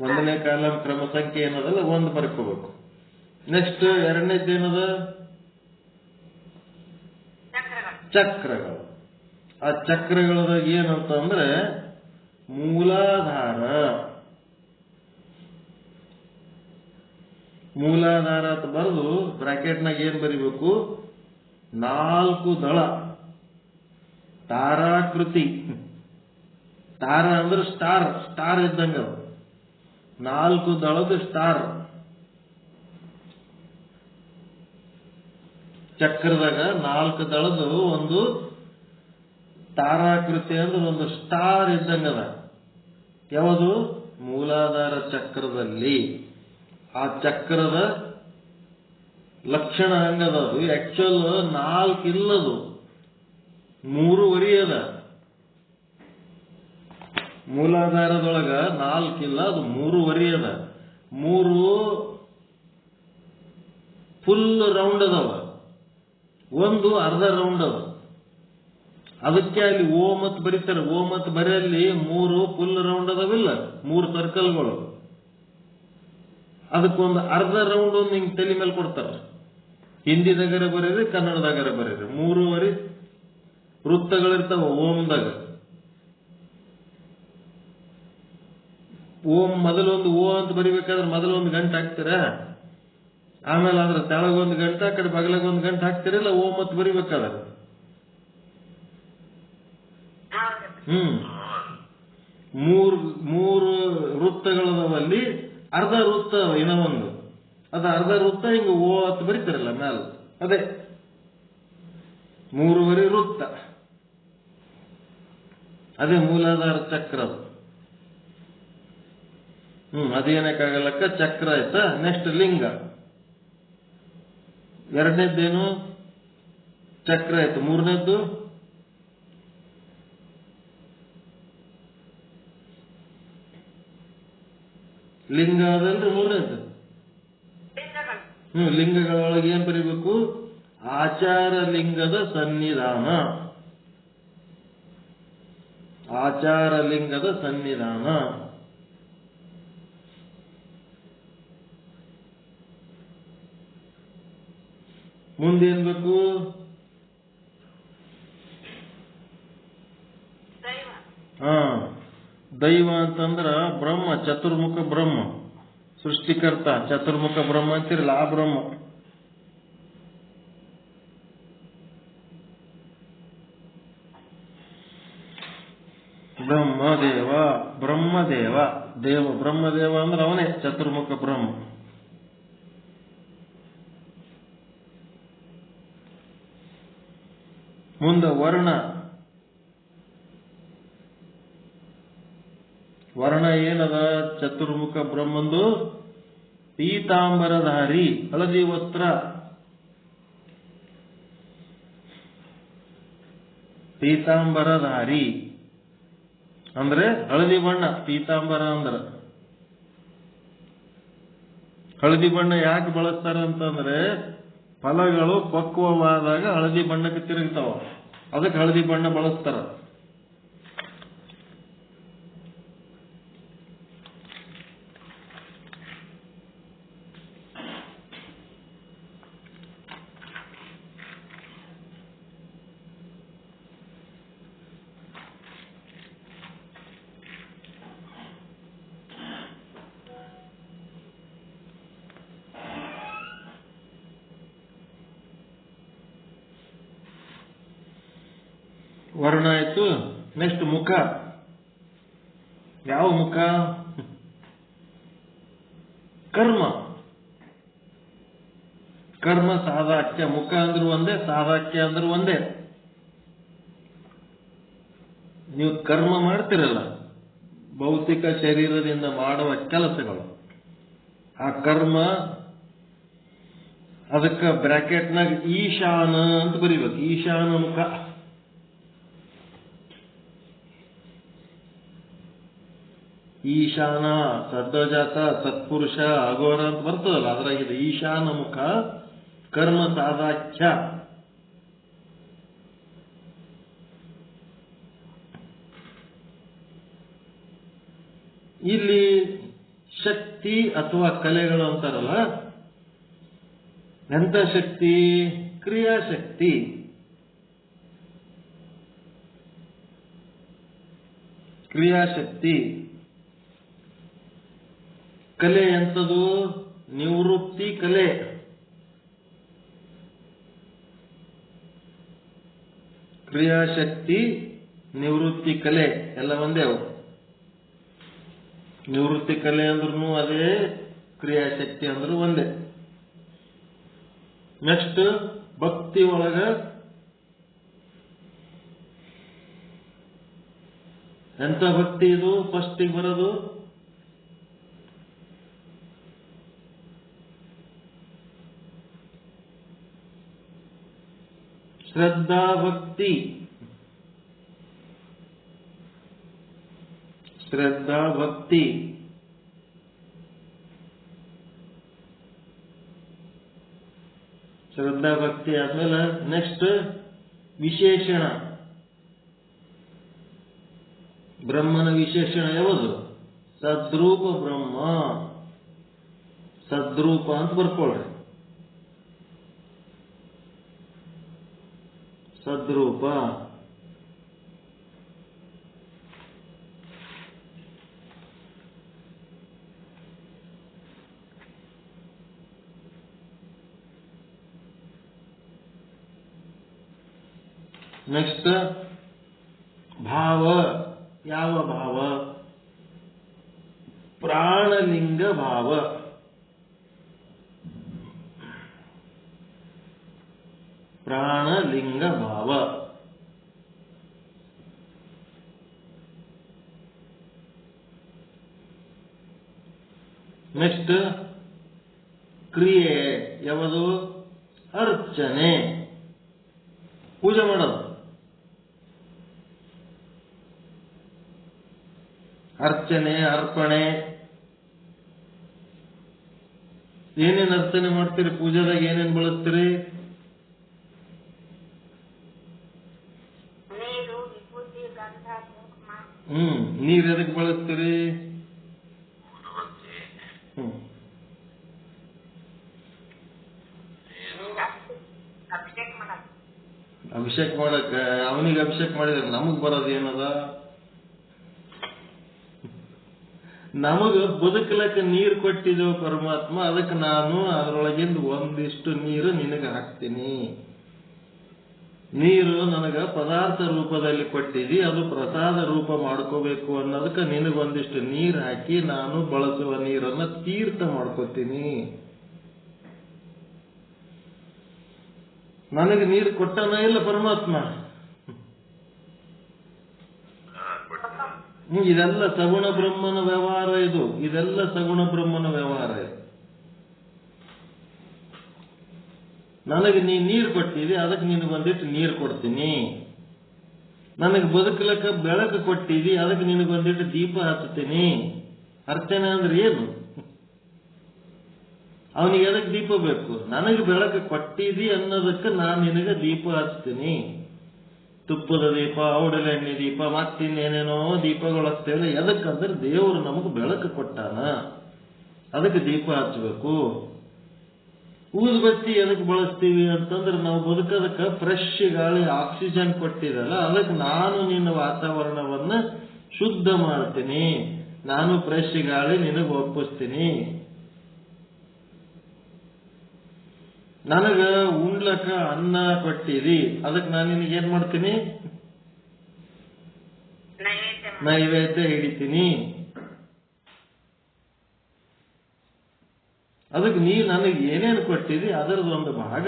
ಒಂದನೇ ಕಾಲಮ್ ಕ್ರಮ ಸಂಖ್ಯೆ ಏನದಲ್ಲ ಒಂದು ಬರ್ಕೋಬೇಕು. ನೆಕ್ಸ್ಟ್ ಎರಡನೇದ್ದೇನದ? ಚಕ್ರಗಳು. ಆ ಚಕ್ರಗಳದಾಗ ಏನಂತ ಅಂದ್ರೆ ಮೂಲಾಧಾರ. ಮೂಲಾಧಾರ ಅಂತ ಬರೆದು ಬ್ರಾಕೆಟ್ನಾಗ ಏನ್ ಬರಿಬೇಕು? 4 ದಳ ತಾರಾಕೃತಿ. ತಾರ ಅಂದ್ರೆ ಸ್ಟಾರ್, ಸ್ಟಾರ್ ಇದ್ದಂಗ 4 ದಳದ ಸ್ಟಾರ್. ಚಕ್ರದಾಗ 4 ದಳದ ಒಂದು ತಾರಾಕೃತಿ ಅಂದ್ರೆ ಒಂದು ಸ್ಟಾರ್ ಇದ್ದಂಗದ. ಯಾವುದು? ಮೂಲಾಧಾರ ಚಕ್ರದಲ್ಲಿ. ಆ ಚಕ್ರದ ಲಕ್ಷಣ ಹಂಗದ. ಅದು ಆಕ್ಚುಲ್ 4 ಇಲ್ಲದು, 3.5 ಅದ. ಮೂಲಾಧಾರದೊಳಗ 4 ಇಲ್ಲ, ಅದು 3.5 ಅದ. 3 ಫುಲ್ ರೌಂಡ್ ಅದಾವ, ಒಂದು ಅರ್ಧ ರೌಂಡ್ ಅದ. ಅದಕ್ಕೆ ಅಲ್ಲಿ ಓ ಮತ್ ಬರೀತಾರೆ. ಓ ಮತ್ ಬರೆಯಲ್ಲಿ 3 ಫುಲ್ ರೌಂಡ್ ಅದಾವಿಲ್ಲ, 3 ಸರ್ಕಲ್ಗಳು. ಅದಕ್ಕೊಂದು ಅರ್ಧ ರೌಂಡ್ ಒಂದು ಹಿಂಗ್ ತಲೆ ಮೇಲೆ ಕೊಡ್ತಾರ. ಹಿಂದಿದಾಗರ ಬರೀರಿ, ಕನ್ನಡದಾಗರ ಬರೀರಿ. 3.5 ವೃತ್ತಗಳಿರ್ತಾವ ಓಂದಾಗ. ಓಂ ಮೊದಲೊಂದು ಓ ಅಂತ ಬರಿಬೇಕಾದ್ರೆ ಮೊದಲೊಂದು ಗಂಟೆ ಹಾಕ್ತೀರಾ, ಆಮೇಲೆ ಅದ್ರ ತೆಳಗೊಂದು ಗಂಟೆ, ಆ ಕಡೆ ಬಗಲಾಗೊಂದು ಗಂಟೆ ಹಾಕ್ತಿರಲ್ಲ ಓ ಮತ್ ಬರಿಬೇಕಾದ್ರೆ. ಮೂರು ವೃತ್ತಗಳದಲ್ಲಿ ಅರ್ಧ ವೃತ್ತ ಏನೋ ಒಂದು, ಅದ ಅರ್ಧ ವೃತ್ತ ಹಿಂಗ ಓ ಅಂತ ಬರೀತಾರಲ್ಲ ಮ್ಯಾಲ, ಅದೇ 3.5 ವೃತ್ತ. ಅದೇ ಮೂಲಾಧಾರ ಚಕ್ರ. ಅದೇನಕ್ಕಾಗಲಕ್ಕ ಚಕ್ರ ಆಯ್ತಾ. ನೆಕ್ಸ್ಟ್ ಲಿಂಗ. ಎರಡನೇದ್ದೇನು? ಚಕ್ರ ಆಯ್ತು. ಮೂರನೇದ್ದು ಲಿಂಗ ಅದಲ್ರಿ. ಮೂರನೇದ್ದು ಲಿಂಗಗಳೊಳಗೆ ಏನ್ ಬರೀಬೇಕು? ಆಚಾರ ಲಿಂಗದ ಸನ್ನಿಧಾನ. ಆಚಾರ ಲಿಂಗದ ಸನ್ನಿಧಾನ. ಮುಂದೇನ್ ಬೇಕು? ದೈವ ಅಂತಂದ್ರ ಬ್ರಹ್ಮ, ಚತುರ್ಮುಖ ಬ್ರಹ್ಮ, ಸೃಷ್ಟಿಕರ್ತ. ಚತುರ್ಮುಖ ಬ್ರಹ್ಮ ಅಂತಿರಲ್ಲ, ಆ ಬ್ರಹ್ಮ. ಬ್ರಹ್ಮದೇವ, ಬ್ರಹ್ಮದೇವ, ದೇವ ಬ್ರಹ್ಮದೇವ ಅಂದ್ರೆ ಅವನೇ ಚತುರ್ಮುಖ ಬ್ರಹ್ಮ. ಮುಂದೆ ವರ್ಣ. ವರ್ಣ ಏನದ? ಚತುರ್ಮುಖ ಬ್ರಹ್ಮಂದು ಪೀತಾಂಬರಧಾರಿ, ಹಳದಿ ವಸ್ತ್ರ. ಪೀತಾಂಬರಧಾರಿ ಅಂದ್ರೆ ಹಳದಿ ಬಣ್ಣ. ಪೀತಾಂಬರ ಅಂದ್ರ ಹಳದಿ ಬಣ್ಣ. ಯಾಕೆ ಬಳಸ್ತಾರ ಅಂತಂದ್ರೆ ಫಲಗಳು ಪಕ್ವವಾದಾಗ ಹಳದಿ ಬಣ್ಣಕ್ಕೆ ತಿರುಗ್ತಾವ, ಅದಕ್ಕೆ ಹಳದಿ ಬಣ್ಣ ಬಳಸ್ತಾರ. ವರ್ಣ ಆಯ್ತು. ನೆಕ್ಸ್ಟ್ ಮುಖ. ಯಾವ ಮುಖ? ಕರ್ಮ. ಕರ್ಮ ಸಾಧಾಕ್ಯ. ಮುಖ ಅಂದ್ರೂ ಒಂದೇ, ಸಾಧಾಕ್ಯ ಅಂದ್ರೂ ಒಂದೇ. ನೀವು ಕರ್ಮ ಮಾಡ್ತಿರಲ್ಲ, ಭೌತಿಕ ಶರೀರದಿಂದ ಮಾಡುವ ಕೆಲಸಗಳು. ಆ ಕರ್ಮ ಅದಕ್ಕೆ ಬ್ರಾಕೆಟ್ನಾಗ ಈಶಾನ ಅಂತ ಬರೀಬೇಕು. ಈಶಾನ ಮುಖ. ಈಶಾನ ಸದ್ವಜಾತ ಸತ್ಪುರುಷ ಅಘೋರ ಅಂತ ಬರ್ತದಲ್ಲ, ಅದ್ರಾಗಿದೆ ಈಶಾನ ಮುಖ ಕರ್ಮ ಸಾಧಾಖ್ಯ. ಇಲ್ಲಿ ಶಕ್ತಿ ಅಥವಾ ಕಲೆಗಳು ಅಂತಾರಲ್ಲ, ಎಂಥ ಶಕ್ತಿ? ಕ್ರಿಯಾಶಕ್ತಿ. ಕ್ರಿಯಾಶಕ್ತಿ. ಕಲೆ ಎಂಥದು? ನಿವೃತ್ತಿ ಕಲೆ. ಕ್ರಿಯಾಶಕ್ತಿ, ನಿವೃತ್ತಿ ಕಲೆ ಎಲ್ಲ ಒಂದೇ ಅವು. ನಿವೃತ್ತಿ ಕಲೆ ಅಂದ್ರೂ ಅದೇ, ಕ್ರಿಯಾಶಕ್ತಿ ಅಂದ್ರೂ ಒಂದೇ. ನೆಕ್ಸ್ಟ್ ಭಕ್ತಿ ಒಳಗ ಎಂತ ಭಕ್ತಿ ಇದು? ಫಸ್ಟಿಗೆ ಬರೋದು ಶ್ರದ್ಧಾ ಭಕ್ತಿ. ಶ್ರದ್ಧಾ ಭಕ್ತಿ. ಶ್ರದ್ಧಾ ಭಕ್ತಿ ಆದ್ಮೇಲೆ ನೆಕ್ಸ್ಟ್ ವಿಶೇಷಣ. ಬ್ರಹ್ಮನ ವಿಶೇಷಣ ಯಾವುದು? ಸದ್ರೂಪ ಬ್ರಹ್ಮ. ಸದ್ರೂಪ ಅಂತ ಬರ್ಕೊಳ್ಳ್ರಿ. ಸದ್ರೂಪ. ನೆಕ್ಸ್ಟ್ ಭಾವ. ಯಾವ ಭಾವ? ಪ್ರಾಣಲಿಂಗ ಭಾವ. ಪ್ರಾಣಲಿಂಗ ಭಾವ. ನೆಕ್ಸ್ಟ್ ಕ್ರಿಯೆ. ಯಾವುದು? ಅರ್ಚನೆ. ಪೂಜೆ ಮಾಡೋದು. ಅರ್ಚನೆ, ಅರ್ಪಣೆ. ಏನೇನು ಅರ್ಚನೆ ಮಾಡ್ತೀರಿ? ಪೂಜಾದಾಗ ಏನೇನು ಬಳಸ್ತೀರಿ? ನೀರ್ ಎದಕ್ಕೆ ಬಳಸ್ತೀರಿ? ಅಭಿಷೇಕ ಮಾಡಕ್. ಅವನಿಗೆ ಅಭಿಷೇಕ ಮಾಡಿದ್ರೆ ನಮಗ್ ಬರೋದು ಏನದ? ನಮಗ ಬದುಕಲಕ್ಕೆ ನೀರು ಕೊಟ್ಟಿದ್ದೇವೆ ಪರಮಾತ್ಮ, ಅದಕ್ಕೆ ನಾನು ಅದರೊಳಗಿಂದ ಒಂದಿಷ್ಟು ನೀರು ನಿನಗೆ ಹಾಕ್ತೀನಿ. ನೀರು ನನಗ ಪದಾರ್ಥ ರೂಪದಲ್ಲಿ ಕೊಟ್ಟಿದಿ, ಅದು ಪ್ರಸಾದ ರೂಪ ಮಾಡ್ಕೋಬೇಕು ಅನ್ನೋದಕ್ಕೆ ನಿನಗೊಂದಿಷ್ಟು ನೀರು ಹಾಕಿ ನಾನು ಬಳಸುವ ನೀರನ್ನ ತೀರ್ಥ ಮಾಡ್ಕೋತೀನಿ. ನನಗೆ ನೀರು ಕೊಟ್ಟನ ಇಲ್ಲ ಪರಮಾತ್ಮ? ಇದೆಲ್ಲ ಸಗುಣ ಬ್ರಹ್ಮನ ವ್ಯವಹಾರ. ಇದೆಲ್ಲ ಸಗುಣ ಬ್ರಹ್ಮನ ವ್ಯವಹಾರ. ನನಗೆ ನೀರು ಕೊಟ್ಟಿದಿ, ಅದಕ್ಕೆ ನಿನಗೊಂದಿಟ್ಟು ನೀರು ಕೊಡ್ತೀನಿ. ನನಗೆ ಬದುಕಲಕ್ಕ ಬೆಳಕು ಕೊಟ್ಟಿದಿ, ಅದಕ್ಕೆ ನಿನಗೊಂದಿಟ್ಟು ದೀಪ ಹಚ್ತೀನಿ. ಅರ್ಚನೆ ಅಂದ್ರೆ ಏನು? ಅವನಿಗೆ ಅದಕ್ಕೆ ದೀಪ ಬೇಕು. ನನಗೆ ಬೆಳಕು ಕೊಟ್ಟಿದಿ ಅನ್ನೋದಕ್ಕೆ ನಾನು ನಿನಗೆ ದೀಪ ಹಚ್ತೀನಿ. ತುಪ್ಪದ ದೀಪ, ಔಡಲೆಣ್ಣೆ ದೀಪ, ಮತ್ತಿನ್ನೇನೇನೋ ದೀಪಗಳು ಹಚ್ತೇವೆ. ಎದಕ್ಕಂದ್ರೆ ದೇವರು ನಮಗೆ ಬೆಳಕು ಕೊಟ್ಟಾನ, ಅದಕ್ಕೆ ದೀಪ ಹಚ್ಚಬೇಕು. ಊದುಬತ್ತಿ ಎದಕ್ಕೆ ಬಳಸ್ತೀವಿ ಅಂತಂದ್ರೆ ನಾವು ಬದುಕೋದಕ್ಕೆ ಫ್ರೆಶ್ ಗಾಳಿ, ಆಕ್ಸಿಜನ್ ಕೊಟ್ಟಿದಲ್ಲ, ಅದಕ್ಕೆ ನಾನು ನಿನ್ನ ವಾತಾವರಣವನ್ನ ಶುದ್ಧ ಮಾಡ್ತೀನಿ. ನಾನು ಫ್ರೆಶ್ ಗಾಳಿ ನಿನಗೆ ಒಪ್ಪಿಸ್ತೀನಿ. ನನಗ ಉಣ್ಲಕ್ಕ ಅನ್ನ ಕೊಟ್ಟಿದಿ, ಅದಕ್ಕೆ ನಾನು ನಿನಗೇನ್ ಮಾಡ್ತೀನಿ? ನೈವೇದ್ಯ ಹಿಡಿತೀನಿ. ಅದಕ್ಕೆ ನೀ ನನಗೆ ಏನೇನು ಕೊಟ್ಟಿದಿ ಅದರದೊಂದು ಭಾಗ.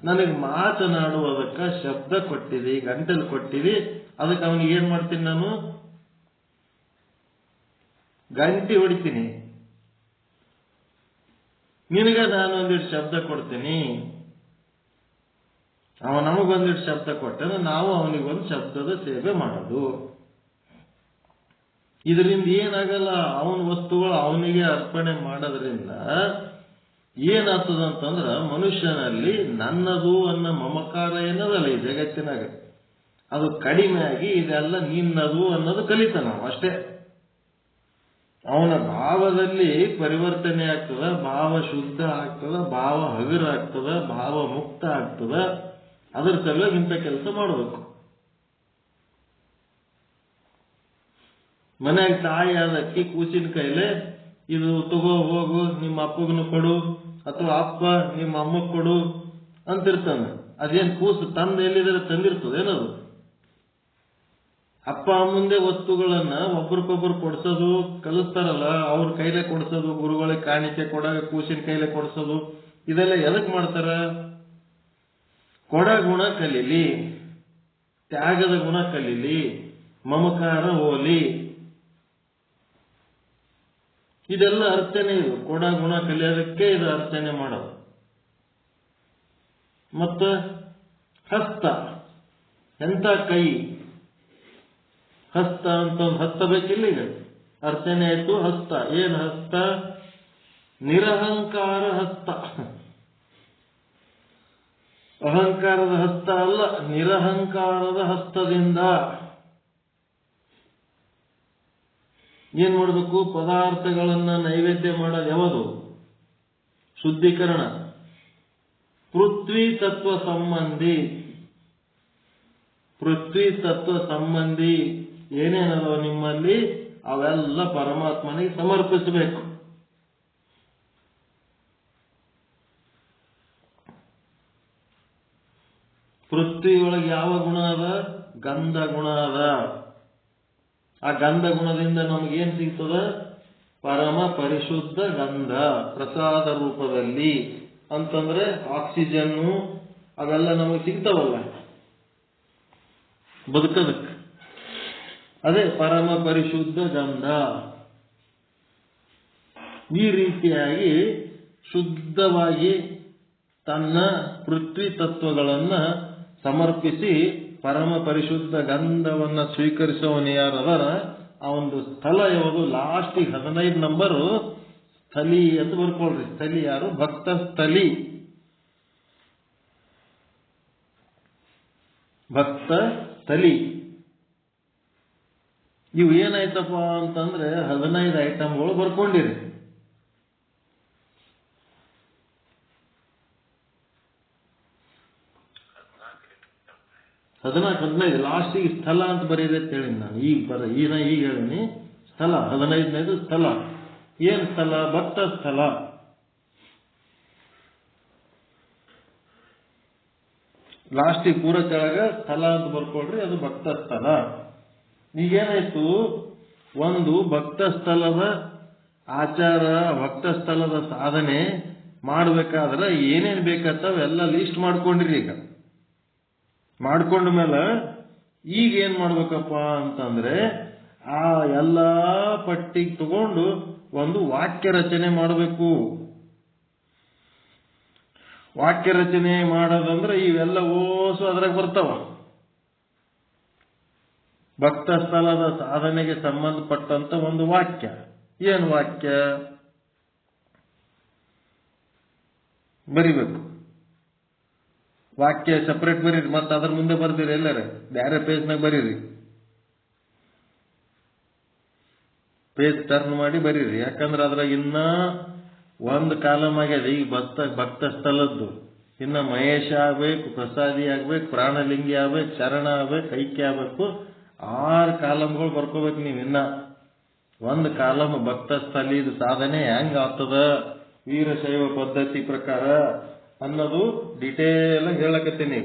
ನನಗೆ ಮಾತನಾಡುವುದಕ್ಕ ಶಬ್ದ ಕೊಟ್ಟಿದಿ, ಗಂಟಲು ಕೊಟ್ಟಿದಿ, ಅದಕ್ಕೆ ಅವನಿಗೆ ಏನ್ ಮಾಡ್ತೀನಿ? ನಾನು ಗಂಟಿ ಹೊಡಿತೀನಿ, ನಿನಗೆ ನಾನು ಒಂದಿಷ್ಟು ಶಬ್ದ ಕೊಡ್ತೀನಿ, ಅವ ನಮಗೊಂದಿಷ್ಟು ಶಬ್ದ ಕೊಟ್ಟರೆ ನಾವು ಅವನಿಗೊಂದು ಶಬ್ದದ ಸೇವೆ ಮಾಡೋದು. ಇದರಿಂದ ಏನಾಗಲ್ಲ, ಅವನ ವಸ್ತುಗಳು ಅವನಿಗೆ ಅರ್ಪಣೆ ಮಾಡೋದ್ರಿಂದ ಏನಾಗ್ತದಂತಂದ್ರ ಮನುಷ್ಯನಲ್ಲಿ ನನ್ನದು ಅನ್ನೋ ಮಮಕಾರ ಏನದಲ್ಲ ಈ ಜಗತ್ತಿನಾಗ ಅದು ಕಡಿಮೆ ಆಗಿ ಇದೆಲ್ಲ ನಿನ್ನದು ಅನ್ನೋದು ಕಲಿತಾನ ಅಷ್ಟೇ. ಅವನ ಭಾವದಲ್ಲಿ ಪರಿವರ್ತನೆ ಆಗ್ತದ, ಭಾವ ಶುದ್ಧ ಆಗ್ತದ, ಭಾವ ಹಗುರಾಗ್ತದ, ಭಾವ ಮುಕ್ತ ಆಗ್ತದ. ಅದರ ಸಲುವಾಗಿ ಇಂಥ ಕೆಲಸ ಮಾಡಬೇಕು. ಮನ್ಯಾಗ ತಾಯಿ ಆದಕ್ಕಿ ಕೂಸಿನ ಕೈಲೆ ಇದು ತಗೋ ಹೋಗು, ನಿಮ್ಮ ಅಪ್ಪಗನು ಕೊಡು, ಅಥವಾ ಅಪ್ಪ ನಿಮ್ಮ ಅಮ್ಮಗ್ ಕೊಡು ಅಂತಿರ್ತಾನೆ. ಅದೇನ್ ಕೂಸು ತಂದ ಎಲ್ಲಿದ್ರೆ ತಂದಿರ್ತದೆ ಏನದು? ಅಪ್ಪ ಅಮ್ಮಂದೆ ವಸ್ತುಗಳನ್ನ ಒಬ್ರಿಗೊಬ್ರು ಕೊಡ್ಸೋದು ಕಲಿಸ್ತಾರಲ್ಲ, ಅವ್ರ ಕೈಲೇ ಕೊಡ್ಸೋದು, ಗುರುಗಳಿಗೆ ಕಾಣಿಕೆ ಕೊಡಾಗ ಕೂಸಿನ ಕೈಲೇ ಕೊಡ್ಸೋದು, ಇದೆಲ್ಲ ಎದಕ್ ಮಾಡ್ತಾರ? ಕೊಡ ಗುಣ ಕಲೀಲಿ, ತ್ಯಾಗದ ಗುಣ ಕಲೀಲಿ, ಮಮಕಾರ ಹೋಲಿ, ಇದೆಲ್ಲ ಅರ್ಚನೆ. ಇದು ಕೊಡ ಗುಣ ಕಲಿಯೋದಕ್ಕೆ ಇದು ಅರ್ಚನೆ ಮಾಡೋದು. ಮತ್ತ ಹಸ್ತ, ಎಂತ ಕೈ, ಹಸ್ತ ಅಂತ ಒಂದು ಹಸ್ತ ಬೇಕಿಲ್ಲ. ಈಗ ಅರ್ಚನೆ ಆಯ್ತು. ಹಸ್ತ ಏನ್ ಹಸ್ತ? ನಿರಹಂಕಾರ ಹಸ್ತ. ಅಹಂಕಾರದ ಹಸ್ತ ಅಲ್ಲ, ನಿರಹಂಕಾರದ ಹಸ್ತದಿಂದ ಏನ್ ಮಾಡಬೇಕು? ಪದಾರ್ಥಗಳನ್ನ ನೈವೇದ್ಯ ಮಾಡೋದು ಯಾವುದು? ಶುದ್ಧೀಕರಣ. ಪೃಥ್ವಿ ತತ್ವ ಸಂಬಂಧಿ, ಪೃಥ್ವಿ ತತ್ವ ಸಂಬಂಧಿ ಏನೇನದವ ನಿಮ್ಮಲ್ಲಿ ಅವೆಲ್ಲ ಪರಮಾತ್ಮನಿಗೆ ಸಮರ್ಪಿಸಬೇಕು. ಪೃಥ್ವಿ ಒಳಗೆ ಯಾವ ಗುಣ ಅದ? ಗಂಧ ಗುಣ ಅದ. ಆ ಗಂಧ ಗುಣದಿಂದ ನಮಗೇನ್ ಸಿಗ್ತದ? ಪರಮ ಪರಿಶುದ್ಧ ಗಂಧ ಪ್ರಸಾದ ರೂಪದಲ್ಲಿ. ಅಂತಂದ್ರೆ ಆಕ್ಸಿಜನ್ನು ಅವೆಲ್ಲ ನಮಗೆ ಸಿಗ್ತಾವಲ್ಲ ಬದುಕೋದಕ್ಕೆ, ಅದೇ ಪರಮ ಪರಿಶುದ್ಧ ಗಂಧ. ಈ ರೀತಿಯಾಗಿ ಶುದ್ಧವಾಗಿ ತನ್ನ ಪೃಥ್ವಿ ತತ್ವಗಳನ್ನ ಸಮರ್ಪಿಸಿ ಪರಮ ಪರಿಶುದ್ಧ ಗಂಧವನ್ನ ಸ್ವೀಕರಿಸುವವನು ಯಾರದರ ಆ ಒಂದು ಸ್ಥಳ ಯಾವುದು? ಲಾಸ್ಟಿಗೆ 15 ನಂಬರು ಸ್ಥಲಿ ಅಂತ ಬರ್ಕೊಳ್ರಿ. ಸ್ಥಲಿ ಯಾರು? ಭಕ್ತ ಸ್ಥಲಿ. ಭಕ್ತ ಸ್ಥಲಿ. ಇವು ಏನಾಯ್ತಪ್ಪ ಅಂತಂದ್ರೆ 15 ಐಟಮ್ಗಳು ಬರ್ಕೊಂಡಿರಿ. ಹದಿನಾಲ್ಕು 15 ಲಾಸ್ಟಿಗೆ ಸ್ಥಳ ಅಂತ ಬರೀರಿ ಅಂತ ಹೇಳಿ ನಾನು. ಈಗ ಹೇಳಿನಿ ಸ್ಥಳ. 15ನೇದು ಸ್ಥಳ. ಏನ್ ಸ್ಥಳ? ಭಕ್ತ ಸ್ಥಳ. ಲಾಸ್ಟಿಗೆ ಪೂರ ಕೆಳಗ ಸ್ಥಳ ಅಂತ ಬರ್ಕೊಳ್ರಿ, ಅದು ಭಕ್ತ ಸ್ಥಳ. ಈಗೇನಾಯ್ತು? ಒಂದು ಭಕ್ತ ಸ್ಥಳದ ಆಚಾರ, ಭಕ್ತ ಸ್ಥಳದ ಸಾಧನೆ ಮಾಡ್ಬೇಕಾದ್ರೆ ಏನೇನ್ ಬೇಕಂತವೆಲ್ಲ ಲಿಸ್ಟ್ ಮಾಡ್ಕೊಂಡ್ರಿ. ಈಗ ಮಾಡ್ಕೊಂಡ ಮೇಲೆ ಈಗ ಏನ್ ಮಾಡ್ಬೇಕಪ್ಪ ಅಂತಂದ್ರೆ ಆ ಎಲ್ಲ ಪಟ್ಟಿಗೆ ತಗೊಂಡು ಒಂದು ವಾಕ್ಯ ರಚನೆ ಮಾಡಬೇಕು. ವಾಕ್ಯ ರಚನೆ ಮಾಡೋದಂದ್ರೆ ಇವೆಲ್ಲ ಓಸು ಅದ್ರಾಗ ಬರ್ತಾವ. ಭಕ್ತ ಸ್ಥಳದ ಸಾಧನೆಗೆ ಸಂಬಂಧಪಟ್ಟಂತ ಒಂದು ವಾಕ್ಯ. ಏನು ವಾಕ್ಯ ಬರಿಬೇಕು? ವಾಕ್ಯ ಸಪರೇಟ್ ಬರೀರಿ, ಮತ್ತೆ ಅದ್ರ ಮುಂದೆ ಬರ್ದಿರಿ. ಎಲ್ಲರ ಬೇರೆ ಪೇಜ್ನಾಗ ಬರೀರಿ, ಪೇಜ್ ಟರ್ನ್ ಮಾಡಿ ಬರೀರಿ. ಯಾಕಂದ್ರೆ ಅದ್ರಾಗ ಇನ್ನ ಒಂದು ಕಾಲಮ್ ಆಗ್ಯದ. ಈಗ ಭಕ್ತ ಸ್ಥಳದ್ದು ಇನ್ನ ಮಹೇಶ ಆಗ್ಬೇಕು, ಪ್ರಸಾದಿ ಆಗ್ಬೇಕು, ಪ್ರಾಣಲಿಂಗಿ ಆಗ್ಬೇಕು, ಶರಣ ಆಗ್ಬೇಕು, ಐಕ್ಯ ಆಗ್ಬೇಕು. 6 ಕಾಲಮ್ಗಳು ಬರ್ಕೋಬೇಕು ನೀವು. ಇನ್ನ ಒಂದು ಕಾಲಮ್ ಭಕ್ತ ಸ್ಥಳೀದ ಸಾಧನೆ ಹೆಂಗ ಆಗ್ತದ ವೀರಶೈವ ಪದ್ಧತಿ ಪ್ರಕಾರ ಅನ್ನೋದು ಡಿಟೇಲ್ ಆಗಿ ಹೇಳಕತ್ತೀನಿ.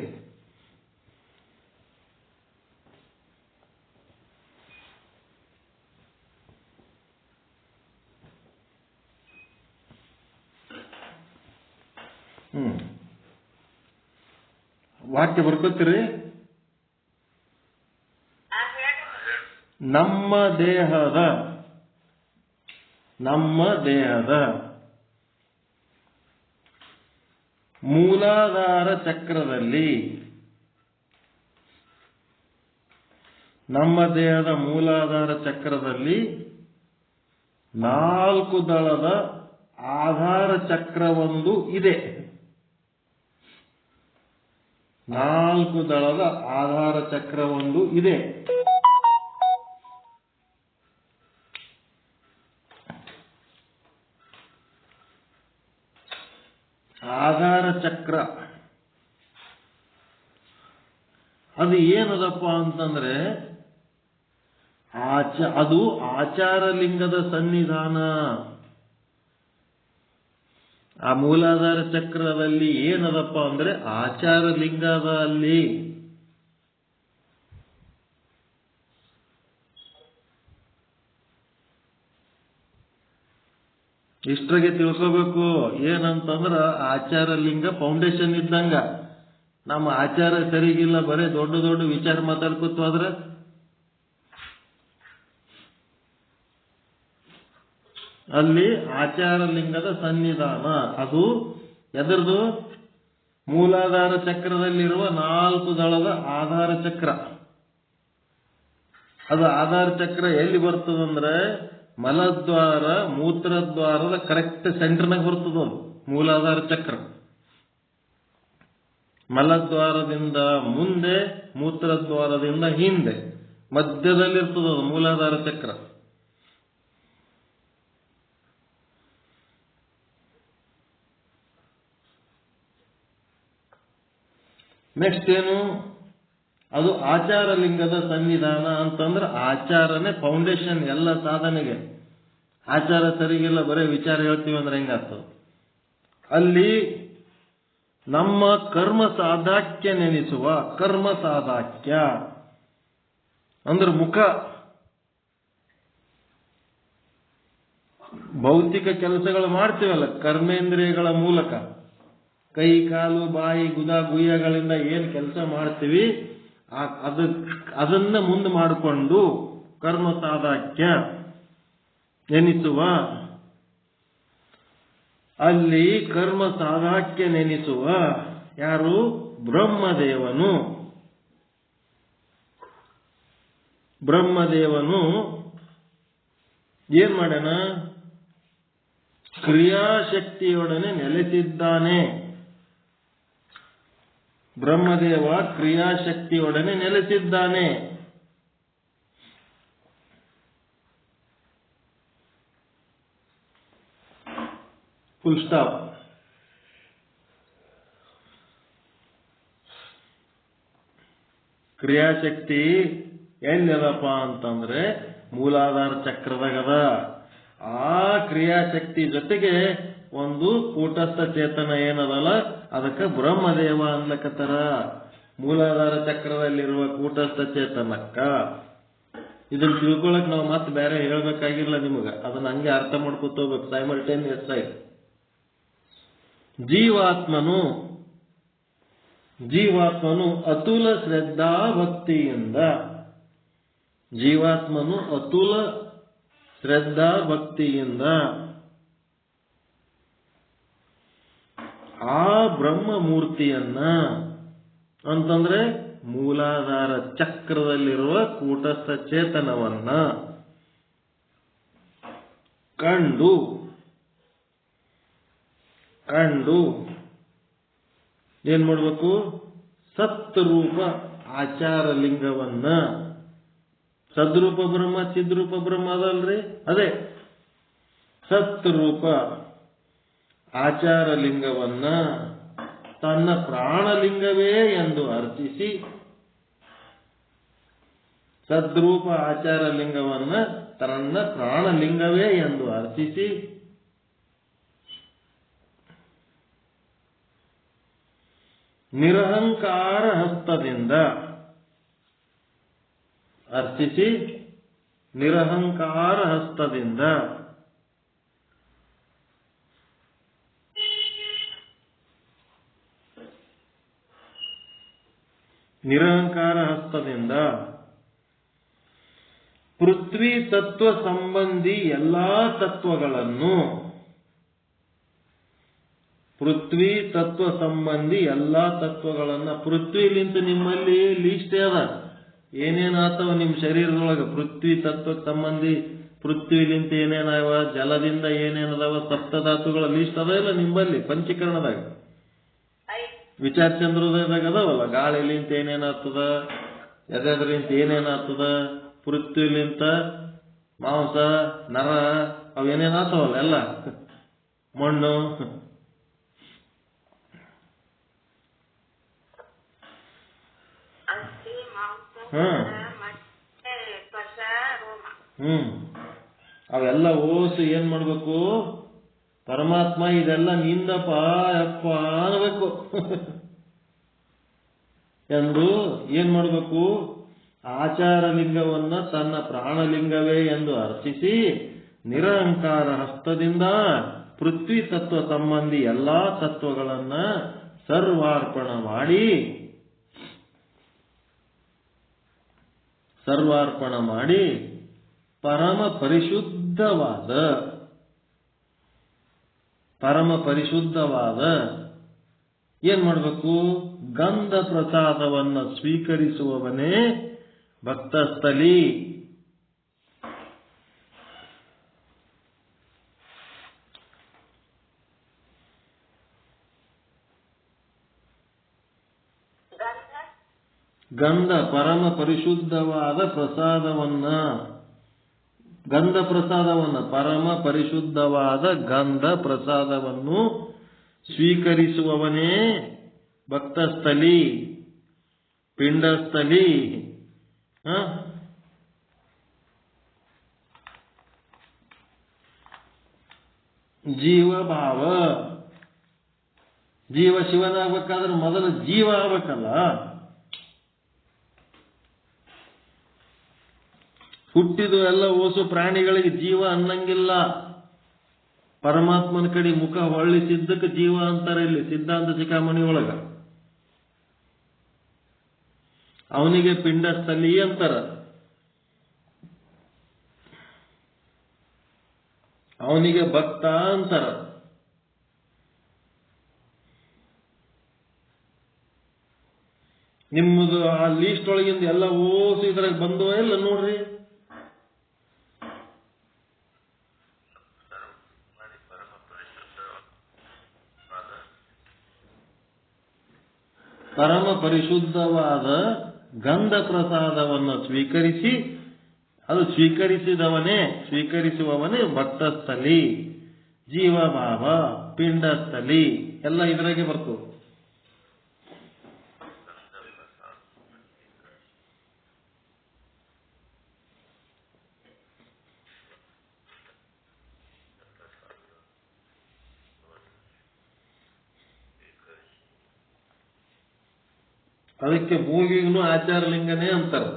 ವಾಕ್ಯ ಬರ್ಕೋತೀರಿ? ನಮ್ಮ ದೇಹದ ನಮ್ಮ ದೇಹದ ಮೂಲಾಧಾರ ಚಕ್ರದಲ್ಲಿ ನಮ್ಮ ದೇಹದ ಮೂಲಾಧಾರ ಚಕ್ರದಲ್ಲಿ 4 ದಳದ ಆಧಾರ ಚಕ್ರವೊಂದು ಇದೆ. 4 ದಳದ ಆಧಾರ ಚಕ್ರವೊಂದು ಇದೆ. ಆಧಾರ ಚಕ್ರ ಅದು ಏನದಪ್ಪ ಅಂತಂದ್ರೆ ಅದು ಆಚಾರ ಲಿಂಗದ ಸನ್ನಿಧಾನ. ಆ ಮೂಲಾಧಾರ ಚಕ್ರದಲ್ಲಿ ಏನದಪ್ಪ ಅಂದ್ರೆ ಆಚಾರ ಲಿಂಗ ಅದ ಅಲ್ಲಿ. ಇಷ್ಟ್ರಿಗೆ ತಿಳ್ಕೋಬೇಕು ಏನಂತಂದ್ರ ಆಚಾರ ಲಿಂಗ ಫೌಂಡೇಶನ್ ಇದ್ದಂಗ. ನಮ್ಮ ಆಚಾರ ಸರಿಗಿಲ್ಲ, ಬರೇ ದೊಡ್ಡ ದೊಡ್ಡ ವಿಚಾರ ಮಾತಾಡ್ಕೊತ ಹೋದ್ರೆ ಅಲ್ಲಿ ಆಚಾರ ಲಿಂಗದ ಸನ್ನಿಧಾನ. ಅದು ಎದರದು? ಮೂಲಾಧಾರ ಚಕ್ರದಲ್ಲಿರುವ 4 ದಳದ ಆಧಾರ ಚಕ್ರ. ಅದು ಆಧಾರ ಚಕ್ರ ಎಲ್ಲಿ ಬರ್ತದಂದ್ರೆ ಮಲದ್ವಾರ ಮೂತ್ರದ್ವಾರದ ಕರೆಕ್ಟ್ ಸೆಂಟರ್ನಾಗ ಬರ್ತದದು ಮೂಲಾಧಾರ ಚಕ್ರ. ಮಲದ್ವಾರದಿಂದ ಮುಂದೆ, ಮೂತ್ರದ್ವಾರದಿಂದ ಹಿಂದೆ, ಮಧ್ಯದಲ್ಲಿರ್ತದದು ಮೂಲಾಧಾರ ಚಕ್ರ. ನೆಕ್ಸ್ಟ್ ಏನು? ಅದು ಆಚಾರ ಲಿಂಗದ ಸನ್ನಿಧಾನ ಅಂತಂದ್ರೆ ಆಚಾರನೇ ಫೌಂಡೇಶನ್ ಎಲ್ಲ ಸಾಧನೆಗೆ. ಆಚಾರ ಸರಿಗಿಲ್ಲ, ಬರೀ ವಿಚಾರ ಹೇಳ್ತೀವಿ ಅಂದ್ರೆ ಹೆಂಗಾಗ್ತದೆ? ಅಲ್ಲಿ ನಮ್ಮ ಕರ್ಮ ಸಾಧಾಕ್ಯ ನೆನೆಸುವ, ಕರ್ಮ ಸಾಧಾಕ್ಯ ಅಂದ್ರೆ ಮುಖ, ಭೌತಿಕ ಕೆಲಸಗಳು ಮಾಡ್ತೀವಲ್ಲ ಕರ್ಮೇಂದ್ರಿಯಗಳ ಮೂಲಕ, ಕೈ ಕಾಲು ಬಾಯಿ ಗುದ ಗುಯ್ಯಗಳಿಂದ ಏನ್ ಕೆಲಸ ಮಾಡ್ತೀವಿ ಅದನ್ನ ಮುಂದೆ ಮಾಡಿಕೊಂಡು ಕರ್ಮ ಸಾಧಾಕ್ಯ ನೆನೆಸುವ. ಅಲ್ಲಿ ಕರ್ಮ ಸಾಧಾಕ್ಯ ನೆನೆಸುವ ಯಾರು? ಬ್ರಹ್ಮದೇವನು. ಬ್ರಹ್ಮದೇವನು ಏನ್ ಮಾಡ್ಯಾನ? ಕ್ರಿಯಾಶಕ್ತಿಯೊಡನೆ ನೆಲೆಸಿದ್ದಾನೆ. ಬ್ರಹ್ಮದೇವ ಕ್ರಿಯಾಶಕ್ತಿಯೊಡನೆ ನೆಲೆಸಿದ್ದಾನೆ. Full stop. ಕ್ರಿಯಾಶಕ್ತಿ ಎಲ್ಲದಪ್ಪ ಅಂತಂದ್ರೆ ಮೂಲಾಧಾರ ಚಕ್ರದಾಗದ. ಆ ಕ್ರಿಯಾಶಕ್ತಿ ಜೊತೆಗೆ ಒಂದು ಕೂಟಸ್ಥ ಚೇತನ ಏನದಲ್ಲ ಅದಕ್ಕೆ ಬ್ರಹ್ಮದೇವ ಅನ್ಲಕತ್ತಾರ. ಮೂಲಾಧಾರ ಚಕ್ರದಲ್ಲಿರುವ ಕೂಟಸ್ಥ ಚೇತನಕ್ಕ ಇದನ್ನ ತಿಳ್ಕೊಳಕ್ ನಾವು ಮತ್ತೆ ಬೇರೆ ಹೇಳ್ಬೇಕಾಗಿಲ್ಲ ನಿಮಗ, ಅದನ್ನ ಹಂಗೆ ಅರ್ಥ ಮಾಡ್ಕೊತ ಹೋಗ್ಬೇಕು ಸೈಮಲ್ಟೇನಿಯಸ್ ಆಗಿ. ಜೀವಾತ್ಮನು ಅತುಲ ಶ್ರದ್ಧಾ ಭಕ್ತಿಯಿಂದ, ಜೀವಾತ್ಮನು ಅತುಲ ಶ್ರದ್ಧಾ ಭಕ್ತಿಯಿಂದ ಆ ಬ್ರಹ್ಮ ಮೂರ್ತಿಯನ್ನ ಅಂತಂದ್ರೆ ಮೂಲಾಧಾರ ಚಕ್ರದಲ್ಲಿರುವ ಕೂಟಸ್ಥ ಚೇತನವನ್ನ ಕಂಡು ಏನ್ ಮಾಡ್ಬೇಕು? ಸತ್ರೂಪ ಆಚಾರ ಲಿಂಗವನ್ನ, ಸದ್ರೂಪ ಬ್ರಹ್ಮ ಚಿದ್ರೂಪ ಬ್ರಹ್ಮ ಅದಲ್ರಿ, ಅದೇ ಸತ್ರೂಪ ಆಚಾರ ಲಿಂಗವನ್ನ ತನ್ನ ಪ್ರಾಣಲಿಂಗವೇ ಎಂದು ಅರ್ಚಿಸಿ, ಸದ್ರೂಪ ಆಚಾರ ಲಿಂಗವನ್ನ ತನ್ನ ಪ್ರಾಣಲಿಂಗವೇ ಎಂದು ಅರ್ಚಿಸಿ ನಿರಹಂಕಾರ ಹಸ್ತದಿಂದ ಅರ್ಚಿಸಿ, ನಿರಹಂಕಾರ ಹಸ್ತದಿಂದ ಪೃಥ್ವಿ ತತ್ವ ಸಂಬಂಧಿ ಎಲ್ಲಾ ತತ್ವಗಳನ್ನು, ಪೃಥ್ವಿ ತತ್ವ ಸಂಬಂಧಿ ಎಲ್ಲಾ ತತ್ವಗಳನ್ನ, ಪೃಥ್ವಿಲಿಂತ ನಿಮ್ಮಲ್ಲಿ ಲೀಸ್ಟ್ ಅದ ಏನೇನಾತವ ನಿಮ್ಮ ಶರೀರದೊಳಗೆ ಪೃಥ್ವಿ ತತ್ವ ಸಂಬಂಧಿ, ಪೃಥ್ವಿಲಿಂತ ಏನೇನಾವ, ಜಲದಿಂದ ಏನೇನದಾವ, ಸಪ್ತಧಾತುಗಳ ಲೀಸ್ಟ್ ಅದ ಇಲ್ಲ ನಿಮ್ಮಲ್ಲಿ ಪಂಚೀಕರಣದಾಗ, ವಿಚಾರ ಚಂದ್ರೋದಯದಾಗ ಅದಾವಲ್ಲ. ಗಾಳಿಲಿಂತ ಏನೇನಾಗ್ತದ, ಎದೆದ್ರಿಂತ ಏನೇನಾಗ್ತದ, ಪೃಥ್ವಿಲಿಂತ ಮಾಂಸ ನರ ಅವೇನೇನಾಗ್ತವಲ್ಲ ಎಲ್ಲ, ಮಣ್ಣು. ಅವೆಲ್ಲ ಓಸು ಏನ್ ಮಾಡ್ಬೇಕು, ಪರಮಾತ್ಮ ಇದೆಲ್ಲ ನಿಂದಪ್ಪ ಅಪ್ಪ ಅನ್ನಬೇಕು ಎಂದು ಏನ್ ಮಾಡ್ಬೇಕು, ಆಚಾರ ಲಿಂಗವನ್ನ ತನ್ನ ಪ್ರಾಣಲಿಂಗವೇ ಎಂದು ಅರ್ಚಿಸಿ ನಿರಹಂಕಾರ ಹಸ್ತದಿಂದ ಪೃಥ್ವಿ ತತ್ವ ಸಂಬಂಧಿ ಎಲ್ಲಾ ತತ್ವಗಳನ್ನ ಸರ್ವಾರ್ಪಣ ಮಾಡಿ ಪರಮ ಪರಿಶುದ್ಧವಾದ ಏನ್ ಮಾಡಬೇಕು, ಗಂಧ ಪ್ರಸಾದವನ್ನ ಸ್ವೀಕರಿಸುವವನೇ ಭಕ್ತಸ್ಥಲಿ. ಗಂಧ ಪರಮ ಪರಿಶುದ್ಧವಾದ ಪ್ರಸಾದವನ್ನ, ಗಂಧ ಪ್ರಸಾದವನ್ನ, ಪರಮ ಪರಿಶುದ್ಧವಾದ ಗಂಧ ಪ್ರಸಾದವನ್ನು ಸ್ವೀಕರಿಸುವವನೇ ಭಕ್ತಸ್ಥಲಿ, ಪಿಂಡಸ್ಥಲಿ. ಜೀವಭಾವ, ಜೀವ ಶಿವನಾಗಬೇಕಾದ್ರೆ ಮೊದಲು ಜೀವ ಆಗ್ಬೇಕಲ್ಲ. ಹುಟ್ಟಿದು ಎಲ್ಲ ಓಸು ಪ್ರಾಣಿಗಳಿಗೆ ಜೀವ ಅನ್ನಂಗಿಲ್ಲ. ಪರಮಾತ್ಮನ ಕಡೆ ಮುಖ ಹೊಳ್ಳಿಸಿದ್ದಕ್ಕೆ ಜೀವ ಅಂತಾರೆ ಇಲ್ಲಿ ಸಿದ್ಧಾಂತ ಶಿಖಾಮಣಿ ಒಳಗ. ಅವನಿಗೆ ಪಿಂಡಸ್ಥಲಿ ಅಂತಾರ, ಅವನಿಗೆ ಭಕ್ತ ಅಂತಾರ. ನಿಮ್ಮದು ಆ ಲೀಸ್ಟ್ ಒಳಗಿಂದ ಎಲ್ಲ ಓಸು ಇದ್ರಾಗ ಬಂದವ ಇಲ್ಲ ನೋಡ್ರಿ. ಪರಮ ಪರಿಶುದ್ಧವಾದ ಗಂಧ ಪ್ರಸಾದವನ್ನು ಸ್ವೀಕರಿಸಿ, ಅದು ಸ್ವೀಕರಿಸುವವನೇ ಭಕ್ತಸ್ಥಲಿ, ಜೀವಭಾವ, ಪಿಂಡಸ್ಥಲಿ ಎಲ್ಲ ಇದ್ರಾಗೆ ಬರ್ತದೆ. ಅದಕ್ಕೆ ಮೂಗಿಗೂ ಆಚಾರಲಿಂಗನೇ ಅಂತಾರೆ.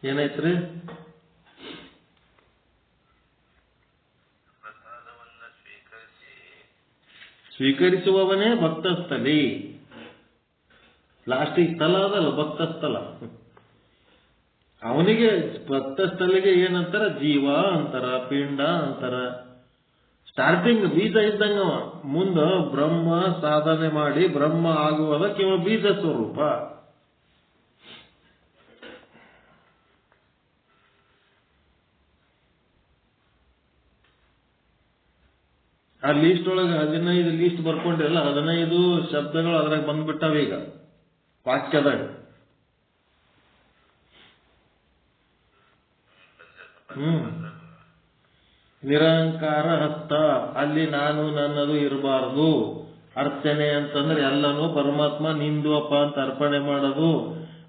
ಏನಾಯ್ತ್ರಿ? ಸ್ವೀಕರಿಸುವವನೇ ಭಕ್ತಸ್ಥಲಿ. ಲಾಸ್ಟಿಗೆ ಸ್ಥಳ ಅದಲ್ಲ ಭಕ್ತಸ್ಥಳ, ಅವನಿಗೆ ಭಕ್ತಸ್ಥಲಿಗೆ ಏನಂತಾರ, ಜೀವ ಅಂತಾರ, ಪಿಂಡ ಅಂತಾರ. ಸ್ಟಾರ್ಟಿಂಗ್ ಬೀಜ ಇದ್ದಂಗವ, ಮುಂದ ಬ್ರಹ್ಮ ಸಾಧನೆ ಮಾಡಿ ಬ್ರಹ್ಮ ಆಗುವುದಕ್ಕೆ ಇವ ಬೀಜ ಸ್ವರೂಪ. ಆ ಲೀಸ್ಟ್ ಒಳಗೆ 15 ಲೀಸ್ಟ್ ಬರ್ಕೊಂಡಿರಲ್ಲ, 15 ಶಬ್ದಗಳು ಅದ್ರಾಗ ಬಂದ್ಬಿಟ್ಟಾವ ಈಗ ವಾಕ್ಯದಾಗ. ನಿರಹಂಕಾರ ಹಸ್ತ, ಅಲ್ಲಿ ನಾನು ನನ್ನದು ಇರಬಾರದು. ಅರ್ಚನೆ ಅಂತಂದ್ರೆ ಎಲ್ಲನೂ ಪರಮಾತ್ಮ ನಿಂದು ಅಪ್ಪ ಅಂತ ಅರ್ಪಣೆ ಮಾಡೋದು.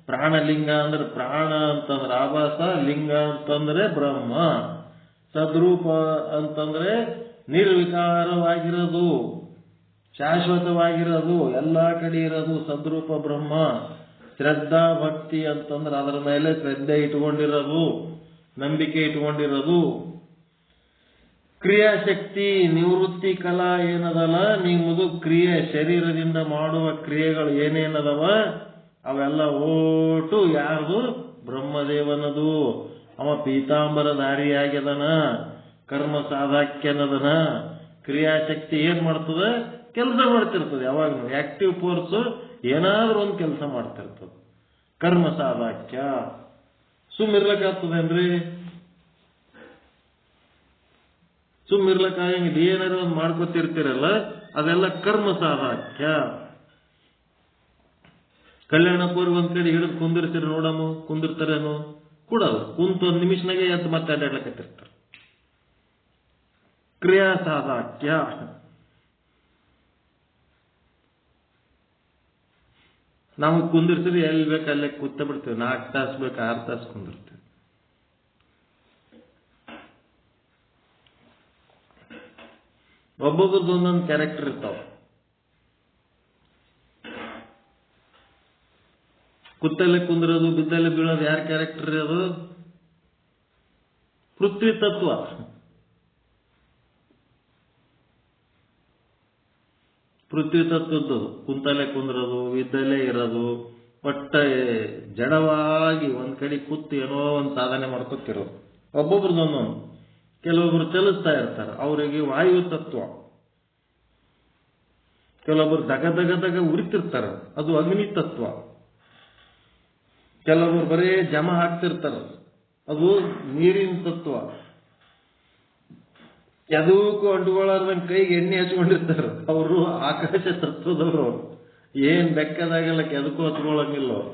ಪ್ರಾಣಲಿಂಗ ಅಂದ್ರೆ ಪ್ರಾಣ ಅಂತಂದ್ರೆ ಆಭಾಸ, ಲಿಂಗ ಅಂತಂದ್ರೆ ಬ್ರಹ್ಮ, ಸದ್ರೂಪ ಅಂತಂದ್ರೆ ನಿರ್ವಿಕಾರವಾಗಿರೋದು, ಶಾಶ್ವತವಾಗಿರೋದು, ಎಲ್ಲಾ ಕಡೆ ಇರೋದು ಸದ್ರೂಪ ಬ್ರಹ್ಮ. ಶ್ರದ್ಧಾ ಭಕ್ತಿ ಅಂತಂದ್ರೆ ಅದರ ಮೇಲೆ ಶ್ರದ್ಧೆ ಇಟ್ಕೊಂಡಿರೋದು, ನಂಬಿಕೆ ಇಟ್ಕೊಂಡಿರೋದು. ಕ್ರಿಯಾಶಕ್ತಿ ನಿವೃತ್ತಿ ಕಲಾ ಏನದಲ್ಲ, ನಿಮ್ಮದು ಕ್ರಿಯೆ ಶರೀರದಿಂದ ಮಾಡುವ ಕ್ರಿಯೆಗಳು ಏನೇನದವ ಅವೆಲ್ಲ ಓಟು ಯಾರ್ದು? ಬ್ರಹ್ಮದೇವನದು. ಅವ ಪೀತಾಂಬರಧಾರಿಯಾಗ್ಯದನ, ಕರ್ಮ ಸಾಧಾಕ್ಯನದನ. ಕ್ರಿಯಾಶಕ್ತಿ ಏನ್ ಮಾಡ್ತದ? ಕೆಲಸ ಮಾಡ್ತಿರ್ತದೆ. ಯಾವಾಗಲೂ ಆಕ್ಟಿವ್ ಫೋರ್ಸ್ ಏನಾದ್ರೂ ಒಂದು ಕೆಲಸ ಮಾಡ್ತಿರ್ತದೆ. ಕರ್ಮ ಸಾಧಾಕ್ಯ. ಸುಮ್ಮಿರ್ಲಕ್ಕಾಗ್ತದೇನ್ರಿ? ಸುಮ್ಮಿರ್ಲಕ್ಕಾಗಂಗಿಲ್ಲ. ಏನಾದ್ರು ಒಂದು ಮಾಡ್ಕೊತಿರ್ತೀರಲ್ಲ, ಅದೆಲ್ಲ ಕರ್ಮ ಸಾಧಾಕ್ಯ. ಕಲ್ಯಾಣ ಪೂರ್ವ ಒಂದ್ ಕಡೆ ಹಿಡಿದು ಕುಂದಿರ್ತೀರಿ ನೋಡಮ್ಮ, ಕುಂದಿರ್ತಾರೇನು? ಕೂಡಲ್ಲ, ಕುಂತ ಒಂದ್ ನಿಮಿಷನಾಗೆ ಎದ್ದು ಮತ್ತೆ ಅಡ್ಡಾಡ್ಲಕತ್ತಿರ್ತಾರೆ. ಕ್ರಿಯಾ ಸಾಧಾಕ್ಯ. ನಾವು ಕುಂದಿರ್ತೀವಿ, ಎಲ್ಲಿ ಬೇಕು ಅಲ್ಲೇ ಕೂತ ಬಿಡ್ತೀವಿ. 4 ತಾಸು ಬೇಕು, 6 ತಾಸು ಕುಂದಿರ್ತೀವಿ. ಒಬ್ಬೊಬ್ರದ್ದು ಒಂದೊಂದು ಕ್ಯಾರೆಕ್ಟರ್ ಇರ್ತಾವ. ಕುತ್ತಲ್ಲೇ ಕುಂದಿರೋದು, ಬಿದ್ದಲ್ಲೇ ಬೀಳೋದು ಯಾರ ಕ್ಯಾರೆಕ್ಟರ್ ಅದು? ಪೃಥ್ವಿ ತತ್ವ. ಪೃಥ್ವಿ ತತ್ವದ್ದು ಕುಂತಲ್ಲೇ ಕುಂದಿರೋದು, ಬಿದ್ದಲ್ಲೇ ಇರೋದು, ಒಟ್ಟ ಜಡವಾಗಿ ಒಂದ್ ಕಡೆ ಕೂತು ಏನೋ ಒಂದು ಸಾಧನೆ ಮಾಡ್ಕೊತಿರೋದು. ಒಬ್ಬೊಬ್ರದೊಂದೊಂದು. ಕೆಲವೊಬ್ರು ಚಲಿಸ್ತಾ ಇರ್ತಾರೆ, ಅವರಿಗೆ ವಾಯು ತತ್ವ. ಕೆಲವೊಬ್ರು ದಗ ದಗ ದಗ ಉರಿತಿರ್ತಾರ, ಅದು ಅಗ್ನಿ ತತ್ವ. ಕೆಲವೊಬ್ರು ಬರೇ ಜಮ ಹಾಕ್ತಿರ್ತಾರ, ಅದು ನೀರಿನ ತತ್ವ. ಎದಕ್ಕೂ ಅಂಟುಕೊಳ್ಳಾರ್ದಂಗೆ ಕೈಗೆ ಎಣ್ಣೆ ಹಚ್ಕೊಂಡಿರ್ತಾರ, ಅವರು ಆಕಾಶ ತತ್ವದವರು. ಏನ್ ಬೆಕ್ಕದಾಗೆಲ್ಲ ಎದಕ್ಕೂ ಹಚ್ಕೊಳ್ಳಂಗಿಲ್ಲ, ಅವರು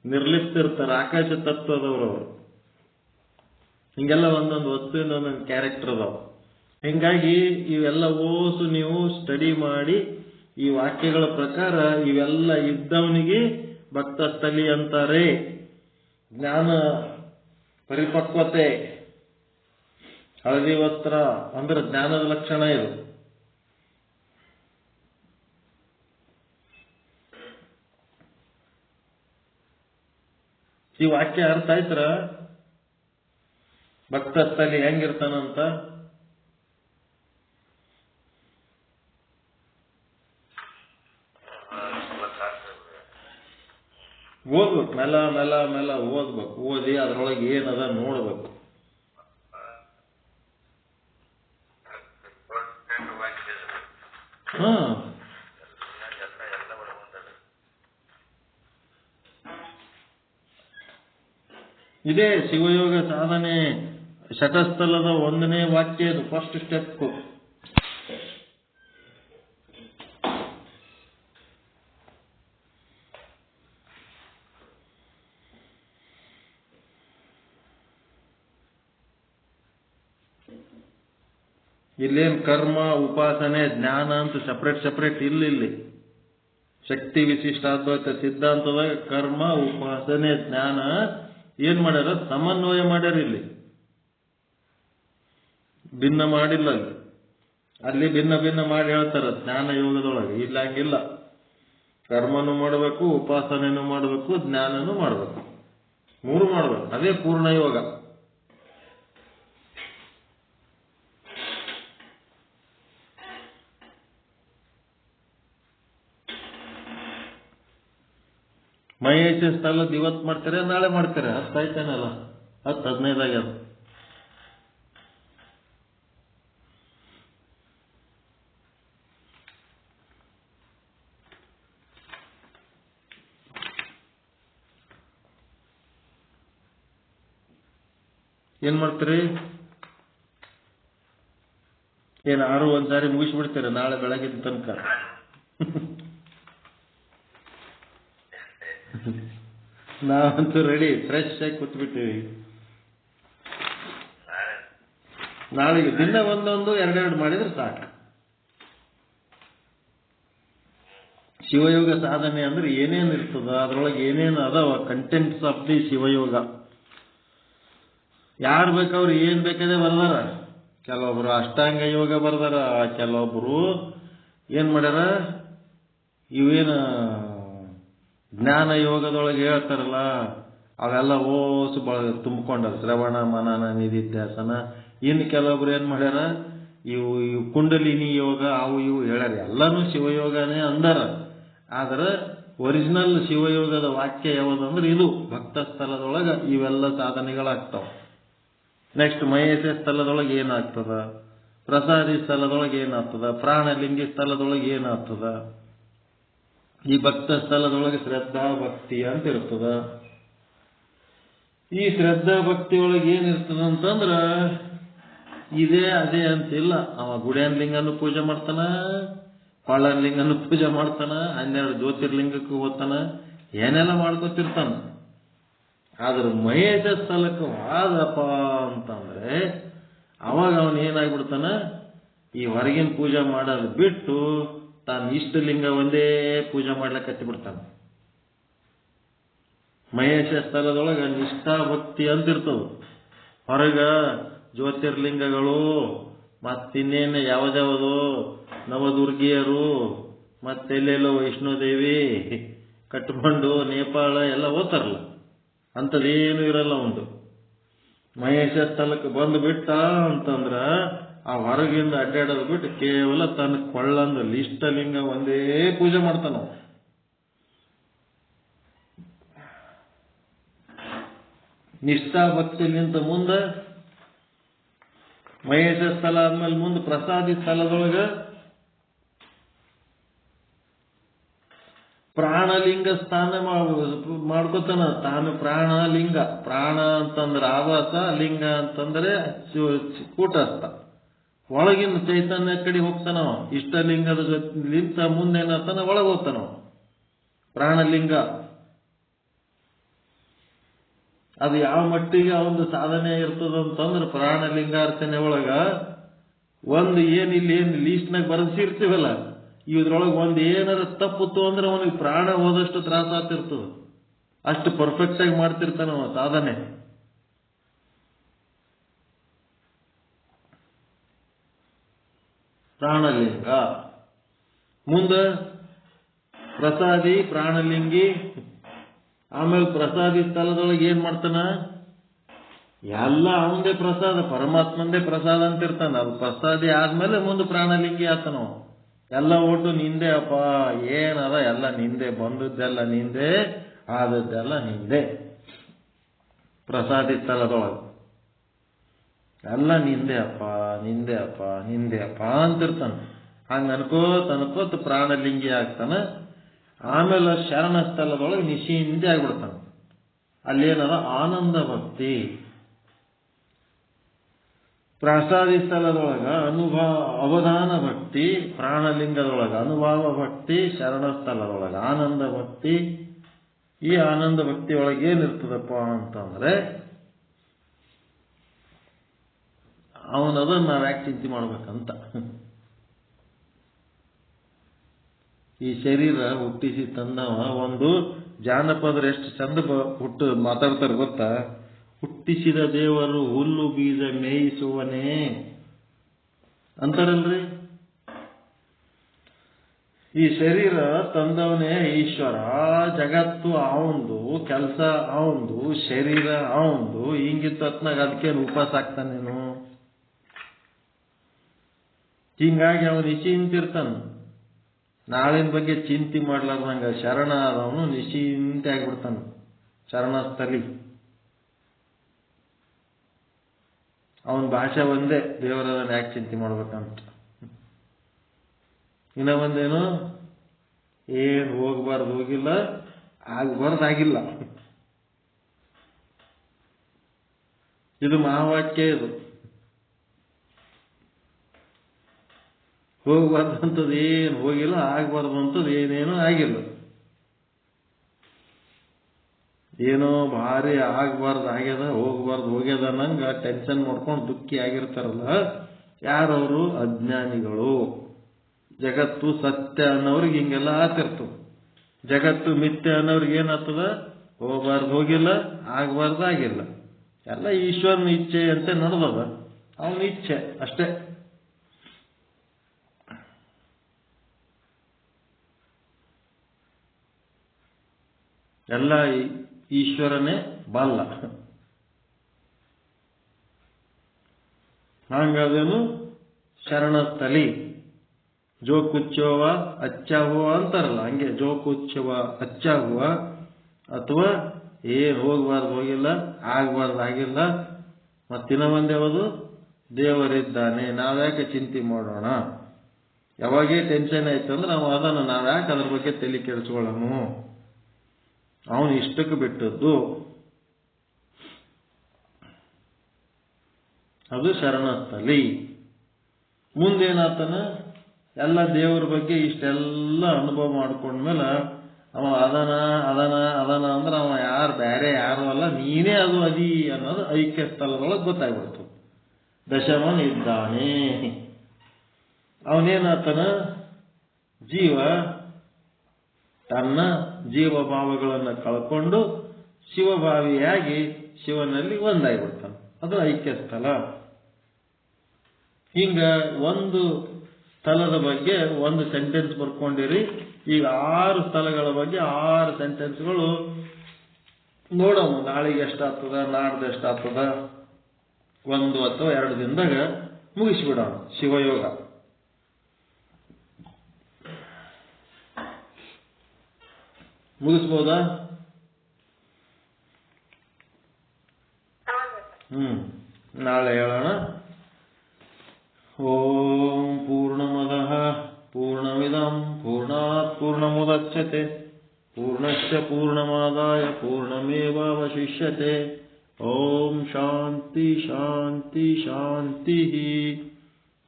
ನಿರ್ಲಿಪ್ತಿರ್ತಾರ, ಆಕಾಶ ತತ್ವದವರು ಅವರು. ಹಿಂಗೆಲ್ಲ ಒಂದೊಂದು ವಸ್ತುವಿನ ಒಂದೊಂದು ಕ್ಯಾರೆಕ್ಟರ್ ಅದಾವ. ಹಿಂಗಾಗಿ ಇವೆಲ್ಲ ಓಸು ನೀವು ಸ್ಟಡಿ ಮಾಡಿ ಈ ವಾಕ್ಯಗಳ ಪ್ರಕಾರ ಇವೆಲ್ಲ ಇದ್ದವನಿಗೆ ಭಕ್ತಸ್ಥಲಿ ಅಂತಾರೆ. ಜ್ಞಾನ ಪರಿಪಕ್ವತೆ, ಹಳದಿ ವಸ್ತ್ರ ಅಂದ್ರೆ ಜ್ಞಾನದ ಲಕ್ಷಣ ಇದು. ಈ ವಾಕ್ಯ ಅರ್ಥ ಆಯ್ತರ? ಭಕ್ತಸ್ಥಲಿ ಹೆಂಗಿರ್ತಾನಂತ ಓದ್ಬೇಕು. ಮೆಲ್ಲ ಮೆಲ್ಲ ಮೆಲ್ಲ ಓದ್ಬೇಕು. ಓದಿ ಅದ್ರೊಳಗೆ ಏನದ ನೋಡ್ಬೇಕು. ಇದೇ ಶಿವಯೋಗ ಸಾಧನೆ ಶತಸ್ಥಲದ 1ನೇ ವಾಕ್ಯ, ಇದು ಫಸ್ಟ್ ಸ್ಟೆಪ್. ಇಲ್ಲೇನ್ ಕರ್ಮ, ಉಪಾಸನೆ, ಜ್ಞಾನ ಅಂತ ಸಪರೇಟ್ ಇಲ್ಲಿ ಶಕ್ತಿ ವಿಶಿಷ್ಟಾದ್ವೈತ ಸಿದ್ಧಾಂತದ ಕರ್ಮ, ಉಪಾಸನೆ, ಜ್ಞಾನ ಏನ್ ಮಾಡ್ಯಾರ? ಸಮನ್ವಯ ಮಾಡ್ಯಾರ. ಇಲ್ಲಿ ಭಿನ್ನ ಮಾಡಿಲ್ಲ. ಅಲ್ಲಿ ಭಿನ್ನ ಭಿನ್ನ ಮಾಡಿ ಹೇಳ್ತಾರ ಜ್ಞಾನ ಯೋಗದೊಳಗೆ. ಇಲ್ಲ ಹಂಗಿಲ್ಲ. ಕರ್ಮನೂ ಮಾಡಬೇಕು, ಉಪಾಸನೆನೂ ಮಾಡಬೇಕು, ಜ್ಞಾನನೂ ಮಾಡಬೇಕು, 3 ಮಾಡಬೇಕು. ಅದೇ ಪೂರ್ಣ ಯೋಗ. ಮಹೇಶ ಸ್ಥಳದ ಇವತ್ತು ಮಾಡ್ತಾರೆ, ನಾಳೆ ಮಾಡ್ತಾರೆ. 10 ಆಯ್ತೇನಲ್ಲ, 10-15 ಆಗ್ಯದ. ಏನ್ ಮಾಡ್ತೀರಿ? ಏನ್ 6 ಒಂದ್ಸಾರಿ ಮುಗಿಸ್ಬಿಡ್ತೀರ ನಾಳೆ ಬೆಳಗಿನ ತನಕ? ನಾವಂತೂ ರೆಡಿ, ಫ್ರೆಶ್ ಆಗಿ ಕೂತ್ಬಿಟ್ಟಿವಿ. ನಾಳೆಗೆ ದಿನ ಒಂದೊಂದು 2 ಮಾಡಿದ್ರೆ ಸಾಕು. ಶಿವಯೋಗ ಸಾಧನೆ ಅಂದ್ರೆ ಏನೇನು ಇರ್ತದ, ಅದ್ರೊಳಗೆ ಏನೇನು ಅದಾವ ಕಂಟೆಂಟ್ಸ್ ಆಫ್ ದಿ ಶಿವಯೋಗ. ಯಾರು ಬೇಕವ್ರು ಏನ್ ಬೇಕಾದ್ರೆ ಬರ್ದಾರ. ಕೆಲವೊಬ್ರು ಅಷ್ಟಾಂಗ ಯೋಗ ಬರ್ದಾರ, ಕೆಲವೊಬ್ರು ಏನ್ ಮಾಡ್ಯಾರ, ಇವೇನು ಜ್ಞಾನ ಯೋಗದೊಳಗೆ ಹೇಳ್ತಾರಲ್ಲ ಅವೆಲ್ಲ ಓಸು ತುಂಬಿಕೊಂಡ ಶ್ರವಣ ಮನನ ನಿಧಿಧ್ಯಾಸನ. ಇನ್ನು ಕೆಲವೊಬ್ರು ಏನ್ ಮಾಡ್ಯಾರ, ಇವು ಕುಂಡಲಿನಿ ಯೋಗ ಅವು ಇವು ಹೇಳ್ಯಾರ. ಎಲ್ಲಾನು ಶಿವಯೋಗನೇ ಅಂದಾರ. ಆದ್ರೆ ಒರಿಜಿನಲ್ ಶಿವಯೋಗದ ವಾಕ್ಯ ಯಾವುದಂದ್ರೆ ಇದು. ಭಕ್ತ ಸ್ಥಳದೊಳಗೆ ಇವೆಲ್ಲ ಸಾಧನೆಗಳಾಗ್ತಾವ. ನೆಕ್ಸ್ಟ್ ಮಹೇಶ ಸ್ಥಳದೊಳಗೆ ಏನಾಗ್ತದ, ಪ್ರಸಾದಿ ಸ್ಥಳದೊಳಗೆ ಏನಾಗ್ತದ, ಪ್ರಾಣಲಿಂಗಿ ಸ್ಥಳದೊಳಗೆ ಏನಾಗ್ತದ, ಈ ಭಕ್ತ ಸ್ಥಳದೊಳಗೆ ಶ್ರದ್ಧಾ ಭಕ್ತಿ ಅಂತ ಇರ್ತದ. ಈ ಶ್ರದ್ಧಾ ಭಕ್ತಿ ಒಳಗೆ ಏನಿರ್ತದ ಅಂತಂದ್ರ ಇದೇ ಅದೇ ಅಂತಿಲ್ಲ. ಅವ ಗುಡಿಯನ್ ಲಿಂಗನ್ನು ಪೂಜೆ ಮಾಡ್ತಾನ, ಪಳ್ಳನ್ ಲಿಂಗನ್ನು ಪೂಜೆ ಮಾಡ್ತಾನ, 12 ಜ್ಯೋತಿರ್ಲಿಂಗಕ್ಕೂ ಹೋಗ್ತಾನ, ಏನೆಲ್ಲ ಮಾಡ್ಕೊತಿರ್ತಾನ. ಆದ್ರೆ ಮಹೇಶ ಸ್ಥಳಕ್ಕೆ ವಾದಪ್ಪ ಅಂತಂದ್ರೆ ಅವಾಗ ಅವನ್ ಏನಾಗ್ಬಿಡ್ತಾನ, ಈ ಹೊರಗಿನ ಪೂಜೆ ಮಾಡೋದು ಬಿಟ್ಟು ತಾನು ಇಷ್ಟಲಿಂಗ ಒಂದೇ ಪೂಜೆ ಮಾಡ್ಲಿಕ್ಕೆ ಬಿಡ್ತಾನ. ಮಹೇಶ ಸ್ಥಳದೊಳಗ ನಿಷ್ಠಾ ಭಕ್ತಿ ಅಂತಿರ್ತದ. ಹೊರಗ ಜ್ಯೋತಿರ್ಲಿಂಗಗಳು ಮತ್ತಿನ್ನೇನು ಯಾವ್ದ್ಯಾವುದು ನವದುರ್ಗಿಯರು ಮತ್ತೆಲ್ಲೆಲ್ಲೋ ವೈಷ್ಣೋದೇವಿ ಕಟ್ಕೊಂಡು ನೇಪಾಳ ಎಲ್ಲ ಹೋಗ್ತಾರಲ್ಲ, ಅಂಥದ್ದೇನು ಇರಲ್ಲ. ಒಂದು ಮಹೇಶ ಸ್ಥಳಕ್ಕೆ ಬಂದು ಬಿಟ್ಟ ಅಂತಂದ್ರ ಆ ಹೊರಗಿಂದ ಅಡ್ಡಾಡೋದು ಬಿಟ್ಟು ಕೇವಲ ತನ್ನ ಕೊಳ್ಳಂದು ಇಷ್ಟಲಿಂಗ ಒಂದೇ ಪೂಜೆ ಮಾಡ್ತಾನ. ನಿಷ್ಠಾ ಭಕ್ತಿಲಿಂತ ಮುಂದೆ ಮಹೇಶ ಸ್ಥಳ ಆದ್ಮೇಲೆ ಮುಂದೆ ಪ್ರಸಾದಿ ಸ್ಥಳದೊಳಗ ಪ್ರಾಣಲಿಂಗ ಸ್ಥಾನ ಮಾಡ್ಕೋತಾನ. ತಾನು ಪ್ರಾಣಲಿಂಗ, ಪ್ರಾಣ ಅಂತಂದ್ರೆ ಆವಾಸ, ಲಿಂಗ ಅಂತಂದ್ರೆ ಕೂಟಸ್ಥ. ಒಳಗಿನ ಚೈತನ್ಯ ಕಡೆ ಹೋಗ್ತಾನವ. ಇಷ್ಟಲಿಂಗದ ಲಿಂತ ಮುಂದೇನಾಗ್ತಾನ, ಒಳಗೆ ಹೋಗ್ತಾನವ. ಪ್ರಾಣಲಿಂಗ ಅದು ಯಾವ ಮಟ್ಟಿಗೆ ಒಂದು ಸಾಧನೆ ಇರ್ತದಂತಂದ್ರೆ ಪ್ರಾಣಲಿಂಗಾರ್ಚನೆ ಒಳಗ ಒಂದು ಏನಿಲ್ಲ ಏನು ಲೀಸ್ಟ್ನಾಗ ಬರೆಸಿರ್ತೀವಲ್ಲ, ಇದ್ರೊಳಗೆ ಒಂದು ಏನಾರ ತಪ್ಪುತ್ತು ಅಂದ್ರೆ ಅವನಿಗೆ ಪ್ರಾಣ ಹೋದಷ್ಟು ತ್ರಾಸ ಆಗ್ತಿರ್ತದ. ಅಷ್ಟು ಪರ್ಫೆಕ್ಟ್ ಆಗಿ ಮಾಡ್ತಿರ್ತಾನವ ಸಾಧನೆ. ಪ್ರಾಣಲಿಂಗ ಮುಂದೆ ಪ್ರಸಾದಿ, ಪ್ರಾಣಲಿಂಗಿ. ಆಮೇಲೆ ಪ್ರಸಾದಿ ಸ್ಥಳದೊಳಗೆ ಏನ್ ಮಾಡ್ತಾನ, ಎಲ್ಲ ಅವಂದೇ ಪ್ರಸಾದ, ಪರಮಾತ್ಮಂದೇ ಪ್ರಸಾದ ಅಂತಿರ್ತಾನ. ಅದು ಪ್ರಸಾದಿ ಆದ್ಮೇಲೆ ಮುಂದೆ ಪ್ರಾಣಲಿಂಗಿ ಆತನ. ಎಲ್ಲ ಒಟ್ಟು ನಿಂದೆ ಅಪ್ಪ, ಏನದ ಎಲ್ಲ ನಿಂದೆ, ಬಂದದ್ದೆಲ್ಲ ನಿಂದೆ, ಆದದ್ದೆಲ್ಲ ನಿಂದೆ. ಪ್ರಸಾದಿ ಸ್ಥಳದೊಳಗೆ ಎಲ್ಲ ನಿಂದೆ ಅಪ್ಪ, ನಿಂದೆ ಅಪ್ಪ, ನಿಂದೆ ಅಪ್ಪ ಅಂತಿರ್ತಾನ. ಹಂಗ ಅನ್ಕೋತ ಪ್ರಾಣಲಿಂಗಿ ಆಗ್ತಾನ. ಆಮೇಲೆ ಶರಣ ಸ್ಥಳದೊಳಗೆ ನಿಶಿಂದೆ ಆಗ್ಬಿಡ್ತಾನ. ಅಲ್ಲೇನದ ಆನಂದ ಭಕ್ತಿ. ಪ್ರಸಾದಿ ಸ್ಥಳದೊಳಗ ಅವಧಾನ ಭಕ್ತಿ, ಪ್ರಾಣಲಿಂಗದೊಳಗ ಅನುಭವ ಭಕ್ತಿ, ಶರಣ ಸ್ಥಳದೊಳಗ ಆನಂದ ಭಕ್ತಿ. ಈ ಆನಂದ ಭಕ್ತಿ ಒಳಗೆ ಏನಿರ್ತದಪ್ಪ ಅಂತಂದ್ರೆ ಅವನದನ್ನ ನಾವ್ಯಾಕೆ ಚಿಂತೆ ಮಾಡ್ಬೇಕಂತ. ಈ ಶರೀರ ಹುಟ್ಟಿಸಿ ತಂದವ. ಒಂದು ಜಾನಪದರು ಎಷ್ಟು ಚಂದ ಮಾತಾಡ್ತಾರೆ ಗೊತ್ತಾ, ಹುಟ್ಟಿಸಿದ ದೇವರು ಹುಲ್ಲು ಬೀಜ ಮೇಯಿಸುವನೇ ಅಂತಾರಲ್ರಿ. ಈ ಶರೀರ ತಂದವನೇ ಈಶ್ವರ, ಜಗತ್ತು ಅವಂದು, ಕೆಲಸ ಅವಂದು, ಶರೀರ ಅವಂದು. ಹಿಂಗಿತ್ತು ಹೊತ್ನಾಗ ಅದಕ್ಕೇನು ಉಪವಾಸ ಆಗ್ತಾನೇನು? ಹಿಂಗಾಗಿ ಅವನು ನಿಶ್ಚಿಂತಿರ್ತಾನ. ನಾಳಿನ ಬಗ್ಗೆ ಚಿಂತೆ ಮಾಡ್ಲಾರ್ದಂಗ ಶರಣ ಆದವನು ನಿಶ್ಚಿಂತೆ ಆಗ್ಬಿಡ್ತಾನ. ಶರಣಸ್ಥಲಿ ಅವನ ಭಾಷೆ ಒಂದೇ, ದೇವರನ್ನ ಯಾಕೆ ಚಿಂತೆ ಮಾಡ್ಬೇಕಂತ. ಇನ್ನ ಒಂದೇನು, ಏನ್ ಹೋಗ್ಬಾರ್ದು ಹೋಗಿಲ್ಲ, ಆಗ್ಬಾರ್ದು ಆಗಿಲ್ಲ. ಇದು ಮಹಾವಾಕ್ಯ. ಇದು ಹೋಗ್ಬಾರ್ದಂಥದ್ದು ಏನು ಹೋಗಿಲ್ಲ, ಆಗ್ಬಾರ್ದು ಅಂಥದ್ದು ಏನೇನೋ ಆಗಿಲ್ಲ. ಏನೋ ಭಾರಿ ಆಗ್ಬಾರ್ದು ಆಗ್ಯದ, ಹೋಗ್ಬಾರ್ದು ಹೋಗ್ಯದ ನಂಗ ಟೆನ್ಷನ್ ಮಾಡ್ಕೊಂಡು ದುಃಖಿ ಆಗಿರ್ತಾರಲ್ಲ, ಯಾರವರು? ಅಜ್ಞಾನಿಗಳು. ಜಗತ್ತು ಸತ್ಯ ಅನ್ನೋರಿಗೆ ಹಿಂಗೆಲ್ಲ ಆತಿರ್ತು. ಜಗತ್ತು ಮಿಥ್ಯ ಅನ್ನೋರಿಗೆ ಏನಾಗ್ತದ? ಹೋಗ್ಬಾರ್ದು ಹೋಗಿಲ್ಲ, ಆಗ್ಬಾರ್ದು ಆಗಿಲ್ಲ. ಎಲ್ಲ ಈಶ್ವರನ ಇಚ್ಛೆ ಅಂತ ನಡೆದದ, ಅವನ ಇಚ್ಛೆ ಅಷ್ಟೇ. ಎಲ್ಲ ಈಶ್ವರನೇ ಬಲ್ಲ. ಹಂಗದೇನು ಶರಣಸ್ಥಲಿ ಜೋ ಕುಚ್ಚೋವ ಅಚ್ಚ ಹುವ ಅಂತಾರಲ್ಲ, ಹಂಗೆ ಜೋ ಕುಚ್ಚುವ ಅಚ್ಚ ಹುವ, ಅಥವಾ ಏನ್ ಹೋಗ್ಬಾರ್ದು ಹೋಗಿಲ್ಲ, ಆಗ್ಬಾರ್ದು ಆಗಿಲ್ಲ. ಮತ್ತಿನ ಒಂದೇ ಯಾವುದು, ದೇವರಿದ್ದಾನೆ, ನಾವ್ಯಾಕೆ ಚಿಂತೆ ಮಾಡೋಣ. ಯಾವಾಗೇ ಟೆನ್ಷನ್ ಆಯ್ತಂದ್ರೆ ನಾವು ಅದನ್ನು ನಾವ್ಯಾಕೆ ಅದ್ರ ಬಗ್ಗೆ ತಲೆ ಕೆಡಿಸ್ಕೊಳ್ಳೋಣ, ಅವನು ಇಷ್ಟಕ್ಕೆ ಬಿಟ್ಟದ್ದು. ಅದು ಶರಣಸ್ಥಲಿ. ಮುಂದೇನಾತನ ಎಲ್ಲ ದೇವರ ಬಗ್ಗೆ ಇಷ್ಟೆಲ್ಲ ಅನುಭವ ಮಾಡ್ಕೊಂಡ್ಮೇಲೆ ಅವ ಅದನ ಅದನ ಅದನ ಅಂದ್ರೆ ಅವ ಯಾರು ಬೇರೆ ಯಾರು ಅಲ್ಲ, ನೀನೇ ಅದು ಅದಿ ಅನ್ನೋದು ಐಕ್ಯ ಸ್ಥಳದೊಳಗೆ ಗೊತ್ತಾಗ್ಬಿಡ್ತು. ದಶಮನ್ ಇದ್ದಾನೆ. ಅವನೇನಾತನ ಜೀವ ತನ್ನ ಜೀವಭಾವಗಳನ್ನು ಕಳ್ಕೊಂಡು ಶಿವಭಾವಿಯಾಗಿ ಶಿವನಲ್ಲಿ ಒಂದಾಗ್ಬಿಡ್ತಾನೆ. ಅದು ಐಕ್ಯ ಸ್ಥಳ. ಹಿಂಗ ಒಂದು ಸ್ಥಳದ ಬಗ್ಗೆ ಒಂದು ಸೆಂಟೆನ್ಸ್ ಬರ್ಕೊಂಡಿರಿ. ಈಗ 6 ಸ್ಥಳಗಳ ಬಗ್ಗೆ 6 ಸೆಂಟೆನ್ಸ್ಗಳು ನೋಡೋಣ. ನಾಳೆಗೆ ಎಷ್ಟಾಗ್ತದ, ನಾಡ್ದು ಎಷ್ಟಾಗ್ತದ, 1 ಅಥವಾ 2 ದಿನದಾಗ ಮುಗಿಸ್ಬಿಡೋಣ ಶಿವಯೋಗ. ಮುಗಿಸ್ಬೋದಾ? ನಾಳೆ ಹೇಳೋಣ. ಓಂ ಪೂರ್ಣಮದಃ ಪೂರ್ಣಮಿದಂ ಪೂರ್ಣಾತ್ ಪೂರ್ಣಮುದಚ್ಯತೆ ಪೂರ್ಣಸ್ಯ ಪೂರ್ಣಮಾದಾಯ ಪೂರ್ಣಮೇವಾವಶಿಷ್ಯತೆ. ಓಂ ಶಾಂತಿ ಶಾಂತಿ ಶಾಂತಿ.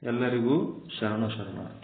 ಎಲ್ಲರಿಗೂ ಶರಣ ಶರಣಾರ್ಥಿ.